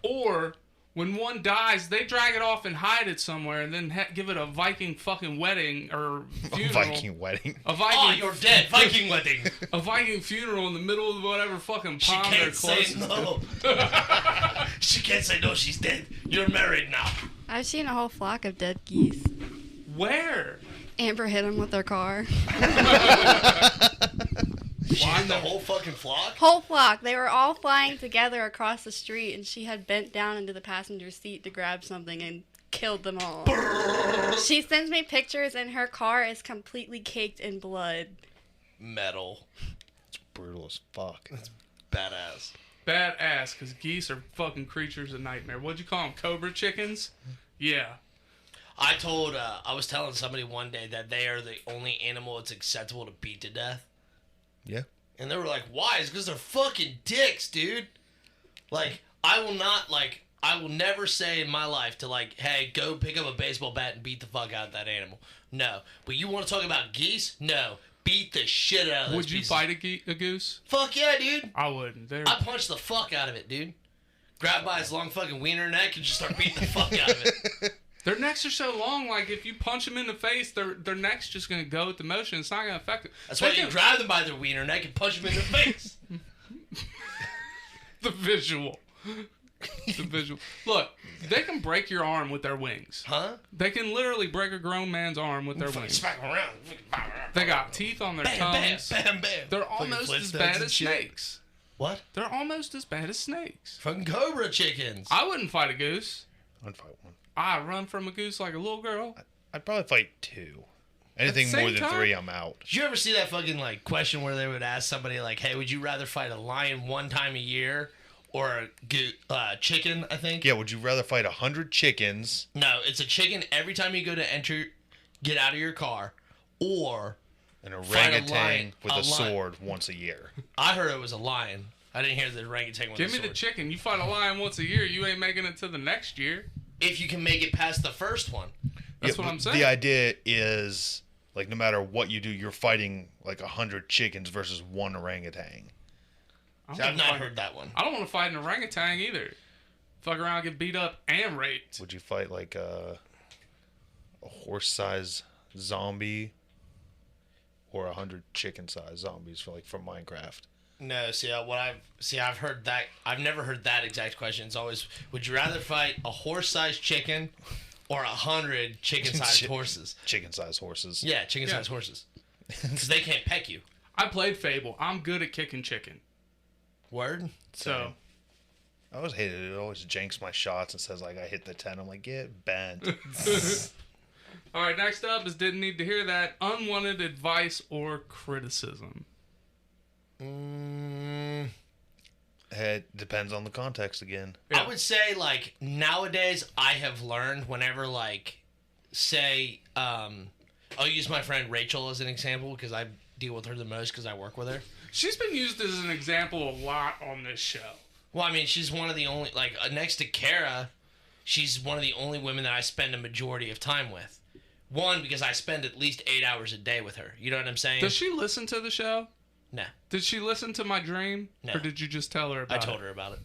or when one dies, they drag it off and hide it somewhere, and then give it a Viking fucking wedding or funeral. Viking wedding. A Viking. Oh, you're dead. Viking wedding. A Viking funeral in the middle of whatever fucking She pond they're can't say closest to. no. She can't say no. She's dead. You're married now. I've seen a whole flock of dead geese. Where? Amber hit them with their car. She hit the whole fucking flock? Whole flock. They were all flying together across the street, and she had bent down into the passenger seat to grab something and killed them all. She sends me pictures, and her car is completely caked in blood. Metal. It's brutal as fuck. Badass. Badass, because geese are fucking creatures of nightmare. What'd you call them? Cobra chickens? Yeah. I was telling somebody one day that they are the only animal it's acceptable to beat to death. Yeah. And they were like, why? It's because they're fucking dicks, dude. Like, I will never say in my life to, like, hey, go pick up a baseball bat and beat the fuck out of that animal. No. But you want to talk about geese? No. Beat the shit out of those Would you pieces. fight a goose? Fuck yeah, dude. I wouldn't. I punched the fuck out of it, dude. Grab by its long fucking wiener neck and just start beating the fuck out of it. Their necks are so long, like, if you punch them in the face, their neck's just going to go with the motion. It's not going to affect them. That's why you grab them by their wiener neck and punch them in the face. The visual. The visual. Look, they can break your arm with their wings. Huh? They can literally break a grown man's arm with their wings. Smack them around. They got teeth on their Bam, tongues. bam, bam, bam. They're Fucking almost as Flintstones bad and as shit. snakes. What? They're almost as bad as snakes. Fucking cobra chickens. I wouldn't fight a goose. I'd fight one. I run from a goose like a little girl. I'd probably fight two. Anything same more than time? 3, I'm out. Did you ever see that fucking like question where they would ask somebody like, "Hey, would you rather fight a lion one time a year or a chicken?" I think. Yeah, would you rather fight 100 chickens? No, it's a chicken every time you go to get out of your car, or An Fight a orangutan lion. with A a lion. sword once a year. I heard it was a lion. I didn't hear the orangutan with Give a me sword. the chicken. You fight a lion once a year, you ain't making it to the next year. If you can make it past the first one. That's Yeah, what I'm but saying. The idea is, like, no matter what you do, you're fighting, like, 100 chickens versus one orangutan. I See, don't I've not wanna fight- heard that one. I don't want to fight an orangutan either. Fuck around, get beat up and raped. Would you fight, like, a horse-sized zombie or 100 chicken-sized zombies from Minecraft? No, I've heard that. I've never heard that exact question. It's always, would you rather fight a horse-sized chicken or 100 chicken-sized horses? Chicken-sized horses. Yeah, chicken-sized horses. Because they can't peck you. I played Fable. I'm good at kicking chicken. Word? So, I always hated it. It always janks my shots and says, like, I hit the 10. I'm like, get bent. all right, next up is didn't need to hear that. Unwanted advice or criticism. It depends on the context again. Yeah. I would say, like, nowadays I have learned whenever, like, say, I'll use my friend Rachel as an example because I deal with her the most because I work with her. She's been used as an example a lot on this show. Well, I mean, she's one of the only, like, next to Kara, she's one of the only women that I spend a majority of time with. One, because I spend at least 8 hours a day with her. You know what I'm saying? Does she listen to the show? No. Did she listen to my dream? No. Or did you just tell her about it? I told her about it.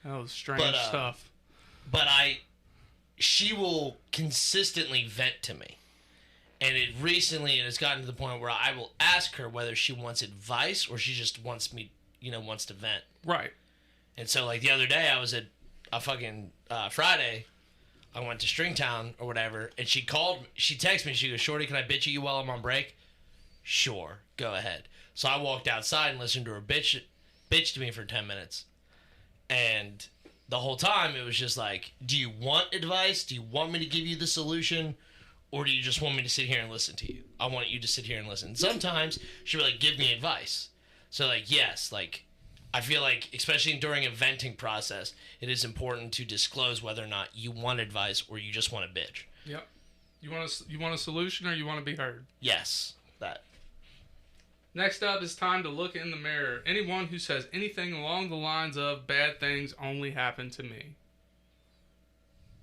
That was strange But, stuff. But she will consistently vent to me. And it has gotten to the point where I will ask her whether she wants advice or she just wants wants to vent. Right. And so, like, the other day, I was at a fucking Friday. I went to Stringtown or whatever, and she texted me, she goes, "Shorty, can I bitch at you while I'm on break?" Sure, go ahead. So I walked outside and listened to her bitch to me for 10 minutes. And the whole time, it was just like, do you want advice? Do you want me to give you the solution? Or do you just want me to sit here and listen to you? I want you to sit here and listen. Sometimes she'll be like, give me advice. So, like, yes, like, I feel like, especially during a venting process, it is important to disclose whether or not you want advice or you just want to bitch. Yep. You want a solution or you want to be heard? Yes, that. Next up is time to look in the mirror. Anyone who says anything along the lines of bad things only happen to me.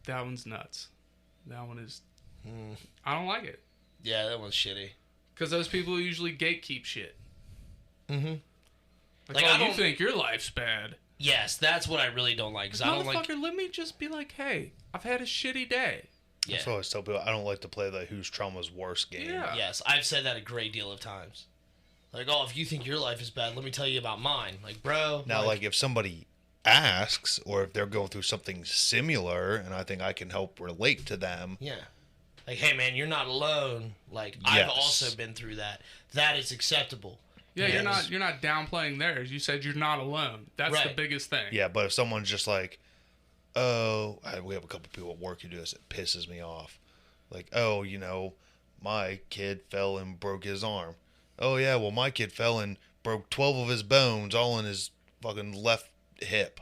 That one's nuts. That one is... I don't like it. Yeah, that one's shitty. Because those people usually gatekeep shit. Mm-hmm. Like, I oh, you don't- think your life's bad. Yes, that's what I really don't like. Because I don't like... Motherfucker, let me just be like, hey, I've had a shitty day. Yeah. That's what I always tell people. I don't like to play the whose trauma's worse game. Yeah. Yes, I've said that a great deal of times. Like, oh, if you think your life is bad, let me tell you about mine. Like, bro. Now, like, if somebody asks, or if they're going through something similar, and I think I can help relate to them. Yeah. Like, hey, man, you're not alone. Like, I've Yes. also been through that. That is acceptable. Yeah, Yes. you're not downplaying theirs. You said you're not alone. That's the Right. biggest thing. Yeah, but if someone's just like, oh, we have a couple people at work who do this, it pisses me off. Like, oh, my kid fell and broke his arm. Oh, yeah, well, my kid fell and broke 12 of his bones all in his fucking left hip.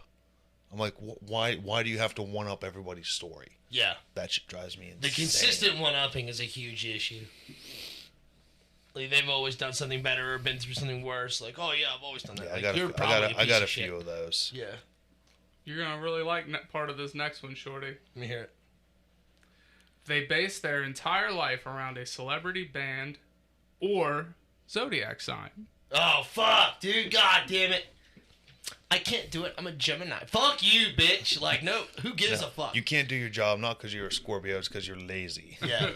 I'm like, why do you have to one-up everybody's story? Yeah. That shit drives me insane. The consistent one-upping is a huge issue. Like, they've always done something better or been through something worse. Like, oh, yeah, I've always done that. Yeah, Like, I you're got probably a, I got a piece of few shit. of those. Yeah. You're gonna really like part of this next one, Shorty. Let me hear it. They base their entire life around a celebrity band or zodiac sign. Oh, fuck, dude. God damn it. I can't do it. I'm a Gemini. Fuck you, bitch. Like, no, who gives a fuck? You can't do your job not because you're a Scorpio, it's because you're lazy. Yeah.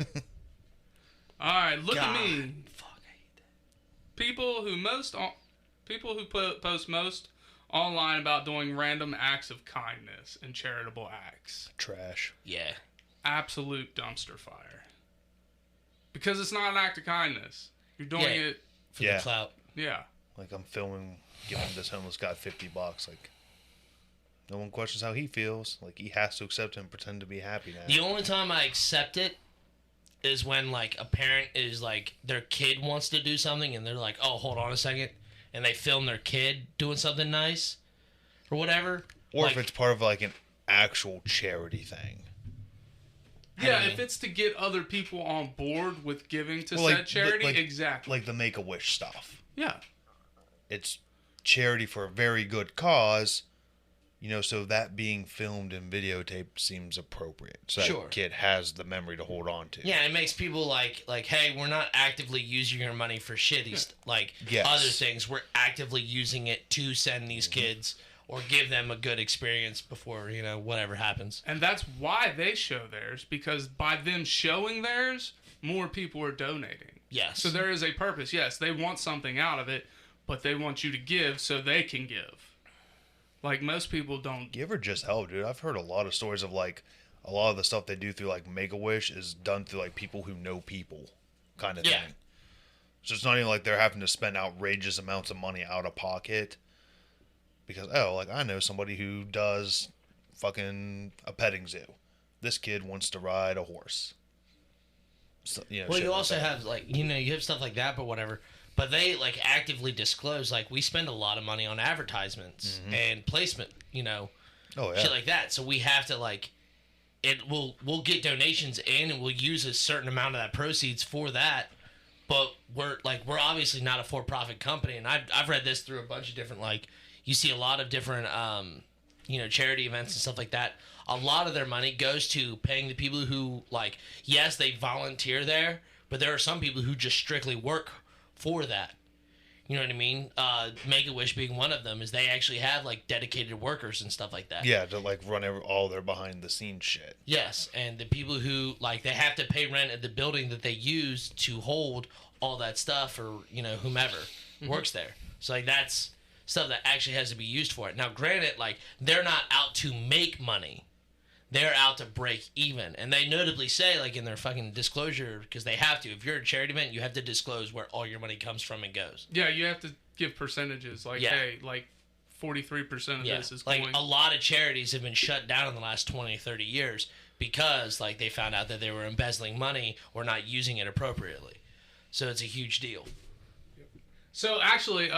All right, look God. at me. Fuck, I hate that. People who post most online about doing random acts of kindness and charitable acts. Trash. Yeah. Absolute dumpster fire. Because it's not an act of kindness. You're doing Yeah. it. For Yeah. the clout. Yeah. Like, I'm filming, giving this homeless guy $50. Like, no one questions how he feels. Like, he has to accept it and pretend to be happy now. The only time I accept it is when, like, a parent is, like, their kid wants to do something and they're like, oh, hold on a second. And they film their kid doing something nice or whatever. Or like, if it's part of, like, an actual charity thing. Yeah, mean- if it's to get other people on board with giving to Well, like- said charity, like- exactly. Like the Make-A-Wish stuff. Yeah. It's charity for a very good cause, so that being filmed and videotaped seems appropriate. So Sure. that kid has the memory to hold on to. Yeah, it makes people like, hey, we're not actively using your money for shitty, Yes. other things. We're actively using it to send these kids or give them a good experience before, whatever happens. And that's why they show theirs, because by them showing theirs, more people are donating. Yes. So there is a purpose. Yes, they want something out of it, but they want you to give so they can give. Like, most people don't. Give or just help, dude. I've heard a lot of stories of, like, a lot of the stuff they do through, like, Make-A-Wish is done through, like, people who know people kind of Yeah. thing. So it's not even like they're having to spend outrageous amounts of money out of pocket. Because, I know somebody who does fucking a petting zoo. This kid wants to ride a horse. So, Well, shit you like also that. have, you have stuff like that, but whatever. But they, actively disclose, we spend a lot of money on advertisements and placement, Oh, yeah. shit like that. So we have to, we'll get donations in and we'll use a certain amount of that proceeds for that. But we're obviously not a for-profit company. And I've read this through a bunch of different, you see a lot of different, charity events and stuff like that. A lot of their money goes to paying the people who, yes, they volunteer there, but there are some people who just strictly work for that. You know what I mean? Make-A-Wish being one of them is they actually have, dedicated workers and stuff like that. Yeah, to, run all their behind-the-scenes shit. Yes, and the people who, they have to pay rent at the building that they use to hold all that stuff or, whomever works there. So, that's stuff that actually has to be used for it. Now, granted, they're not out to make money. They're out to break even. And they notably say, in their fucking disclosure, because they have to. If you're a charity event, you have to disclose where all your money comes from and goes. Yeah, you have to give percentages. Yeah. Hey, 43% of Yeah, this is going. a lot of charities have been shut down in the last 20, 30 years because, they found out that they were embezzling money or not using it appropriately. So it's a huge deal. So, actually,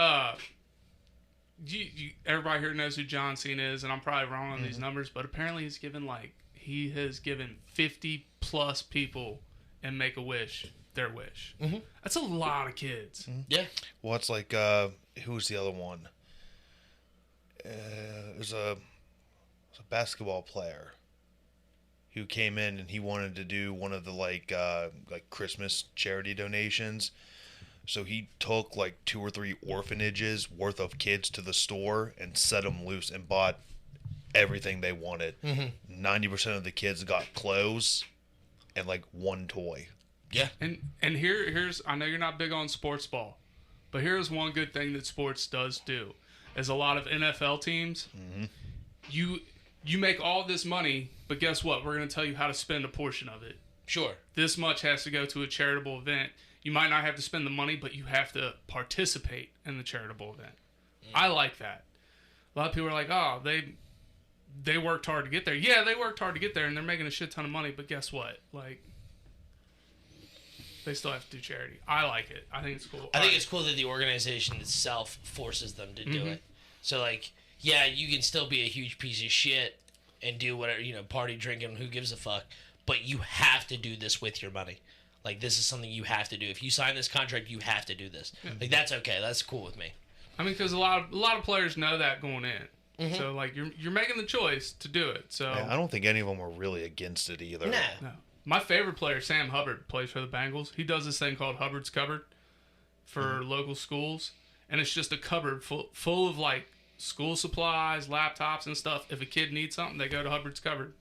everybody here knows who John Cena is, and I'm probably wrong on these numbers, but apparently he has given 50 plus people in Make-A-Wish their wish. Mm-hmm. That's a lot of kids. Yeah. Well, it's who's the other one? There's a basketball player who came in and he wanted to do one of the Christmas charity donations. So he took 2 or 3 orphanages worth of kids to the store and set them loose and bought everything they wanted. 90% of the kids got clothes and 1 toy. Yeah. And here's, I know you're not big on sports ball, but here's one good thing that sports does do, is a lot of NFL teams, you make all this money, but guess what? We're going to tell you how to spend a portion of it. Sure. This much has to go to a charitable event. You might not have to spend the money, but you have to participate in the charitable event. I like that. A lot of people are like, oh, they worked hard to get there. Yeah, they worked hard to get there, and they're making a shit ton of money, but guess what? Like, they still have to do charity. I like it. I think it's cool. I think it's cool that the organization itself forces them to do it. So, like, yeah, you can still be a huge piece of shit and do whatever, party, drinking, who gives a fuck, but you have to do this with your money. Like, this is something you have to do. If you sign this contract, you have to do this. Yeah. Like, that's okay. That's cool with me. I mean, because a lot of players know that going in. So, like, you're making the choice to do it. So Yeah, I don't think any of them were really against it either. No. My favorite player, Sam Hubbard, plays for the Bengals. He does this thing called Hubbard's Cupboard for local schools. And it's just a cupboard full of, like, school supplies, laptops, and stuff. If a kid needs something, they go to Hubbard's Cupboard.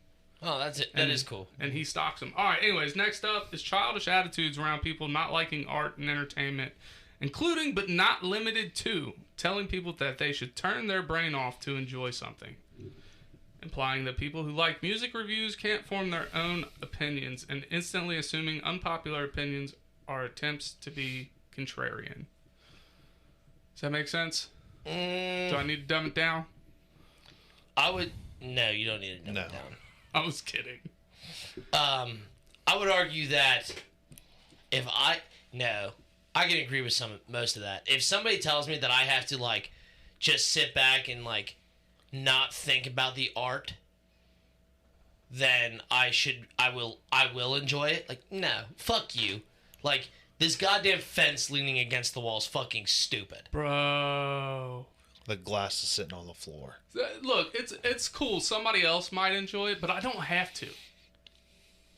Oh, that's it. That is cool. And he stocks them. All right, anyways, next up is childish attitudes around people not liking art and entertainment, including but not limited to telling people that they should turn their brain off to enjoy something. Implying that people who like music reviews can't form their own opinions, and instantly assuming unpopular opinions are attempts to be contrarian. Does that make sense? Do I need to dumb it down? No, you don't need to dumb it down. I was kidding. I would argue that I can agree with most of that. If somebody tells me that I have to, like, just sit back and, like, not think about the art, then I will enjoy it. Like, no, fuck you. Like, this goddamn fence leaning against the wall is fucking stupid. Bro. The glass is sitting on the floor. Look, it's cool. Somebody else might enjoy it, but I don't have to.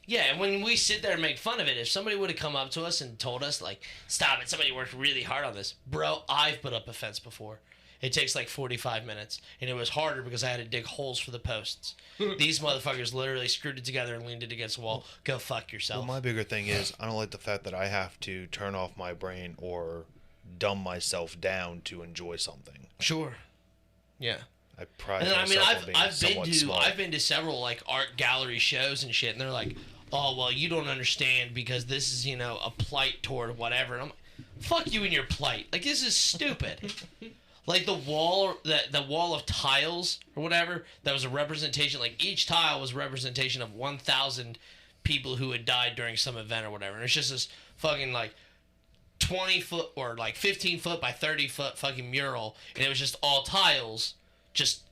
Yeah, and when we sit there and make fun of it, if somebody would have come up to us and told us, like, stop it, somebody worked really hard on this. Bro, I've put up a fence before. It takes like 45 minutes, and it was harder because I had to dig holes for the posts. These motherfuckers literally screwed it together and leaned it against the wall. Go fuck yourself. Well, my bigger thing is I don't like the fact that I have to turn off my brain or dumb myself down to enjoy something. Sure. Yeah. I pride And then, I myself mean, on being somewhat smart. I've been to several, like, art gallery shows and shit, and they're like, oh, well, you don't understand because this is, a plight toward whatever. And I'm like, fuck you and your plight. Like, this is stupid. Like, the wall of tiles or whatever, that was a representation, like, each tile was a representation of 1,000 people who had died during some event or whatever. And it's just this fucking, like, 20 foot or, like, 15 foot by 30 foot fucking mural. And it was just all tiles, just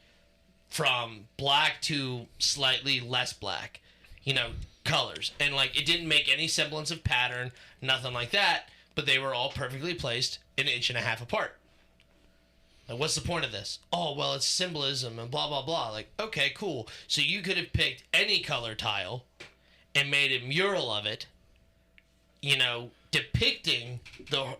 from black to slightly less black, colors. And, like, it didn't make any semblance of pattern, nothing like that, but they were all perfectly placed an inch and a half apart. Like, what's the point of this? Oh, well, it's symbolism and blah, blah, blah. Like, okay, cool. So you could have picked any color tile and made a mural of it, depicting the,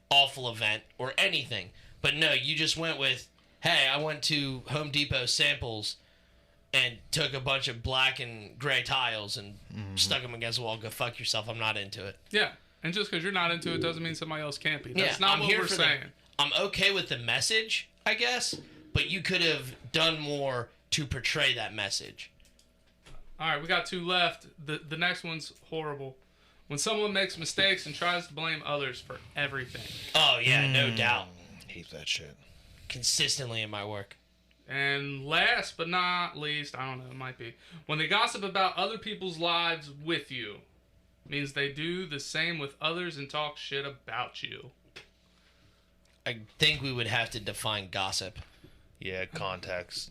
awful event or anything. But no, you just went with, hey, I went to Home Depot Samples and took a bunch of black and gray tiles and stuck them against the wall. Go fuck yourself. I'm not into it. Yeah. And just because you're not into it doesn't mean somebody else can't be. That's Yeah, not I'm what here we're for saying. I'm okay with the message, I guess, but you could have done more to portray that message. All right, we got two left. The next one's horrible. When someone makes mistakes and tries to blame others for everything. Oh, yeah, no doubt. Hate that shit. Consistently in my work. And last but not least, I don't know, it might be, when they gossip about other people's lives with you, means they do the same with others and talk shit about you. I think we would have to define gossip. Yeah, context.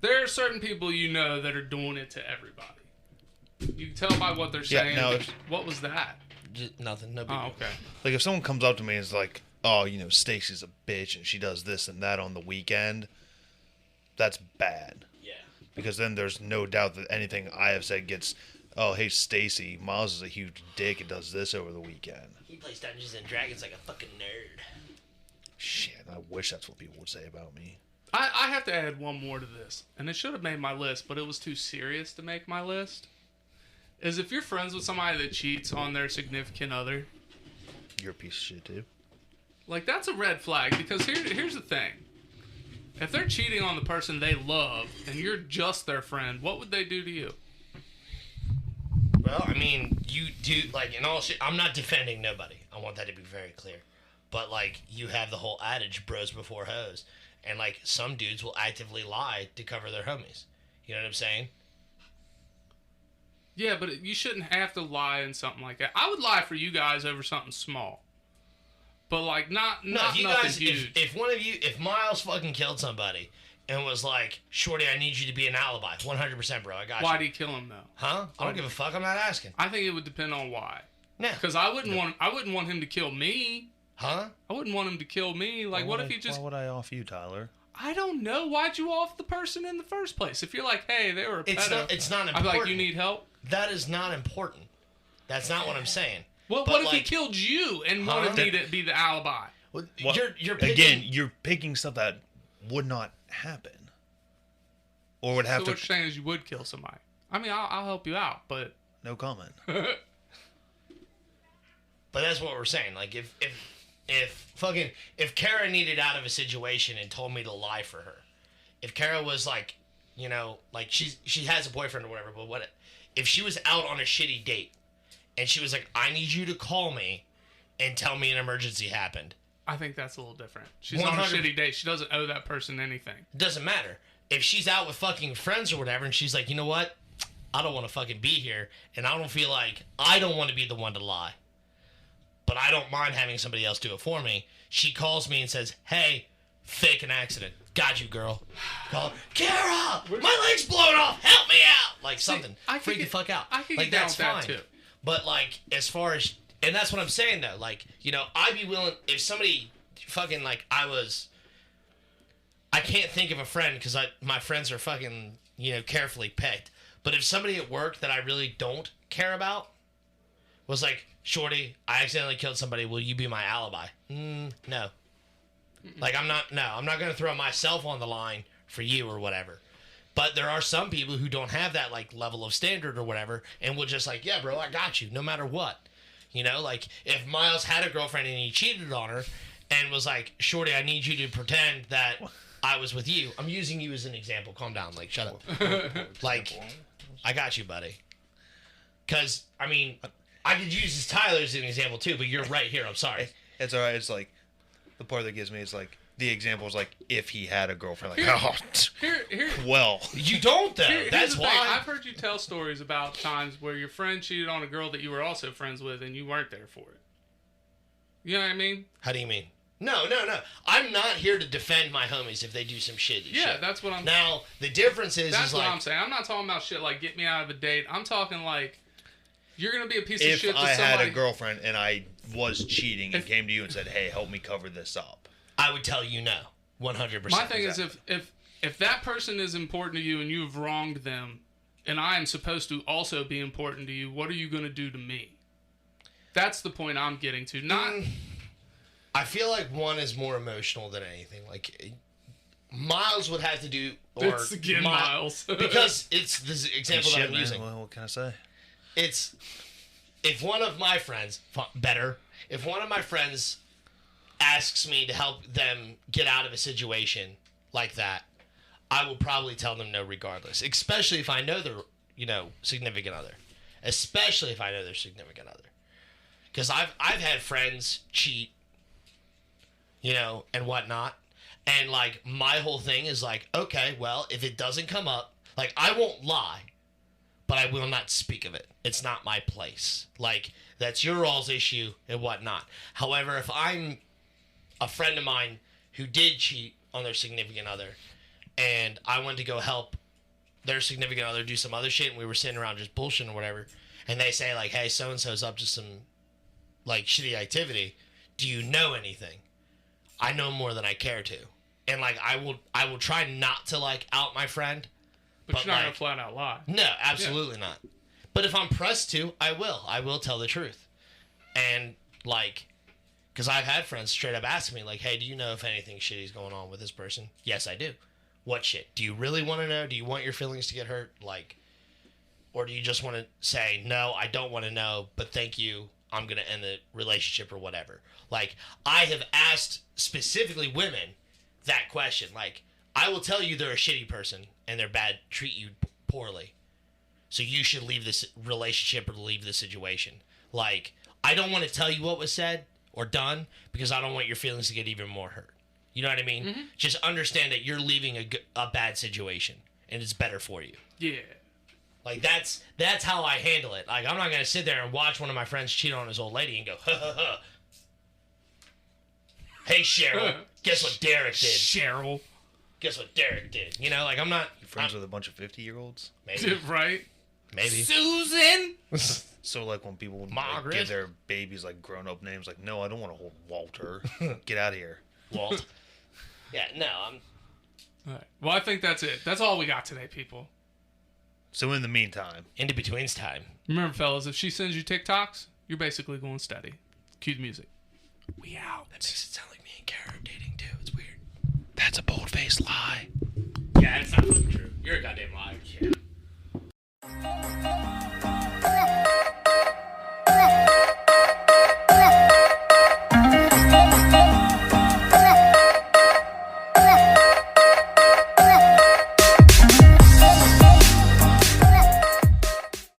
There are certain people that are doing it to everybody. You can tell by what they're saying. no, what was that? Just nothing. No big Oh, deal. okay. Like, if someone comes up to me and is like, oh, Stacy's a bitch and she does this and that on the weekend, that's bad. Yeah. Because then there's no doubt that anything I have said gets, oh, hey, Stacy, Miles is a huge dick and does this over the weekend. He plays Dungeons and Dragons like a fucking nerd. Shit, I wish that's what people would say about me. I have to add one more to this, and it should have made my list, but it was too serious to make my list. Is if you're friends with somebody that cheats on their significant other, You're a piece of shit, too. like, that's a red flag, because here's the thing. If they're cheating on the person they love and you're just their friend, what would they do to you? Well, I mean, you do, like, in all shit, I'm not defending nobody. I want that to be very clear. But, like, you have the whole adage, bros before hoes. And, like, some dudes will actively lie to cover their homies. You know what I'm saying? Yeah, but you shouldn't have to lie in something like that. I would lie for you guys over something small. But, like, not If you nothing guys, huge. if one of you, if Miles fucking killed somebody and was like, Shorty, I need you to be an alibi. 100%, bro. I got Why you. did he kill him, though? Huh? I don't give a fuck. I'm not asking. I think it would depend on why. No. Because I wouldn't want him to kill me. Huh? I wouldn't want him to kill me. Like, what if he just... Why would I off you, Tyler? I don't know. Why'd you off the person in the first place? If you're like, hey, they were a pedo. It's not I'd important. be like, you need help? That is not important. That's not what I'm saying. Well, But, what if he like, killed you and wanted me to be the alibi? well, Well, you're picking, again, you're picking stuff that would not happen, or would So have what to. you're saying is you would kill somebody. I mean, I'll help you out, but... No comment. But that's what we're saying. Like, if Kara needed out of a situation and told me to lie for her, if Kara was like, you know, like she has a boyfriend or whatever, but what if she was out on a shitty date and she was like, I need you to call me and tell me an emergency happened. I think that's a little different. She's on a 100 shitty date. She doesn't owe that person anything. It doesn't matter. If she's out with fucking friends or whatever and she's like, you know what? I don't want to fucking be here and I don't feel like I don't want to be the one to lie. But I don't mind having somebody else do it for me. She calls me and says, hey, fake an accident. Got you, girl. Call her, Kara, my leg's blown off. Help me out. Like something. I could Freak the get- fuck out. I could like get down that's with that, fine. too. But like as far as, and that's what I'm saying though. Like, you know, I'd be willing, if somebody fucking like I can't think of a friend because my friends are fucking, you know, carefully picked. But if somebody at work that I really don't care about was like, Shorty, I accidentally killed somebody. Will you be my alibi? No. Like, I'm not going to throw myself on the line for you or whatever. But there are some people who don't have that, like, level of standard or whatever and will just like, yeah, bro, I got you no matter what. You know, like, if Miles had a girlfriend and he cheated on her and was like, Shorty, I need you to pretend that I was with you. I'm using you as an example. Calm down. Like, shut up. Like, I got you, buddy. Because, I mean, I could use Tyler as an example, too, but you're right here. I'm sorry. It's alright. It's like the part that gives me is like the example is like if he had a girlfriend. Like, Here, well, You don't, though. here's That's the why. thing. I've heard you tell stories about times where your friend cheated on a girl that you were also friends with and you weren't there for it. You know what I mean? How do you mean? No. I'm not here to defend my homies if they do some shitty shit. Yeah, that's what I'm... Now, the difference is That's what like... I'm saying. I'm not talking about shit like get me out of a date. I'm talking like you're going to be a piece of if shit to I somebody... had a girlfriend and I was cheating and came to you and said, "Hey, help me cover this up," I would tell you no. 100%. My thing is if that person is important to you and you've wronged them and I am supposed to also be important to you, what are you going to do to me? That's the point I'm getting to. Not... I feel like one is more emotional than anything. Like, Miles would have to do... It's again Miles. because it's the example Shit, that I'm man. using. Well, what can I say? It's... If one of my friends... If one of my friends asks me to help them get out of a situation like that, I will probably tell them no regardless. Especially if I know their, you know, significant other. Especially if I know their significant other. Because I've had friends cheat, you know, and whatnot. And, like, my whole thing is, like, okay, well, if it doesn't come up, like, I won't lie, but I will not speak of it. It's not my place. Like, that's your all's issue and whatnot. However, if I'm a friend of mine who did cheat on their significant other, and I went to go help their significant other do some other shit, and we were sitting around just bullshitting or whatever, and they say, like, hey, so-and-so's up to some, like, shitty activity, do you know anything? I know more than I care to. And, like, I will try not to, like, out my friend. But you're not like, going to flat out lie. no, absolutely not. But if I'm pressed to, I will. I will tell the truth. And, like, because I've had friends straight up ask me, like, hey, do you know if anything shitty's going on with this person? Yes, I do. What shit? Do you really want to know? Do you want your feelings to get hurt? Like, or do you just want to say, no, I don't want to know, but thank you, I'm going to end the relationship or whatever? Like, I have asked specifically women that question. Like, I will tell you they're a shitty person and they're bad, treat you poorly. So you should leave this relationship or leave the situation. Like, I don't want to tell you what was said or done because I don't want your feelings to get even more hurt. You know what I mean? Mm-hmm. Just understand that you're leaving a bad situation and it's better for you. Yeah. Like, that's how I handle it. Like, I'm not going to sit there and watch one of my friends cheat on his old lady and go, ha, ha, ha. Hey, Cheryl, guess what Derek did? Cheryl. Guess what Derek did? You know, like, I'm not... You friends with a bunch of 50-year-olds? Maybe. Right? Maybe. Susan! So, like, when people Margaret? give their babies, like, grown-up names, like, no, I don't want to hold Walter. Get out of here. Walt. Yeah, no, I'm... All right. Well, I think that's it. That's all we got today, people. So, in the meantime... Into between's time. Remember, fellas, if she sends you TikToks, you're basically going steady. Cue the music. We out. That makes it sound like me and Kara are dating, too. It's weird. That's a bold-faced lie.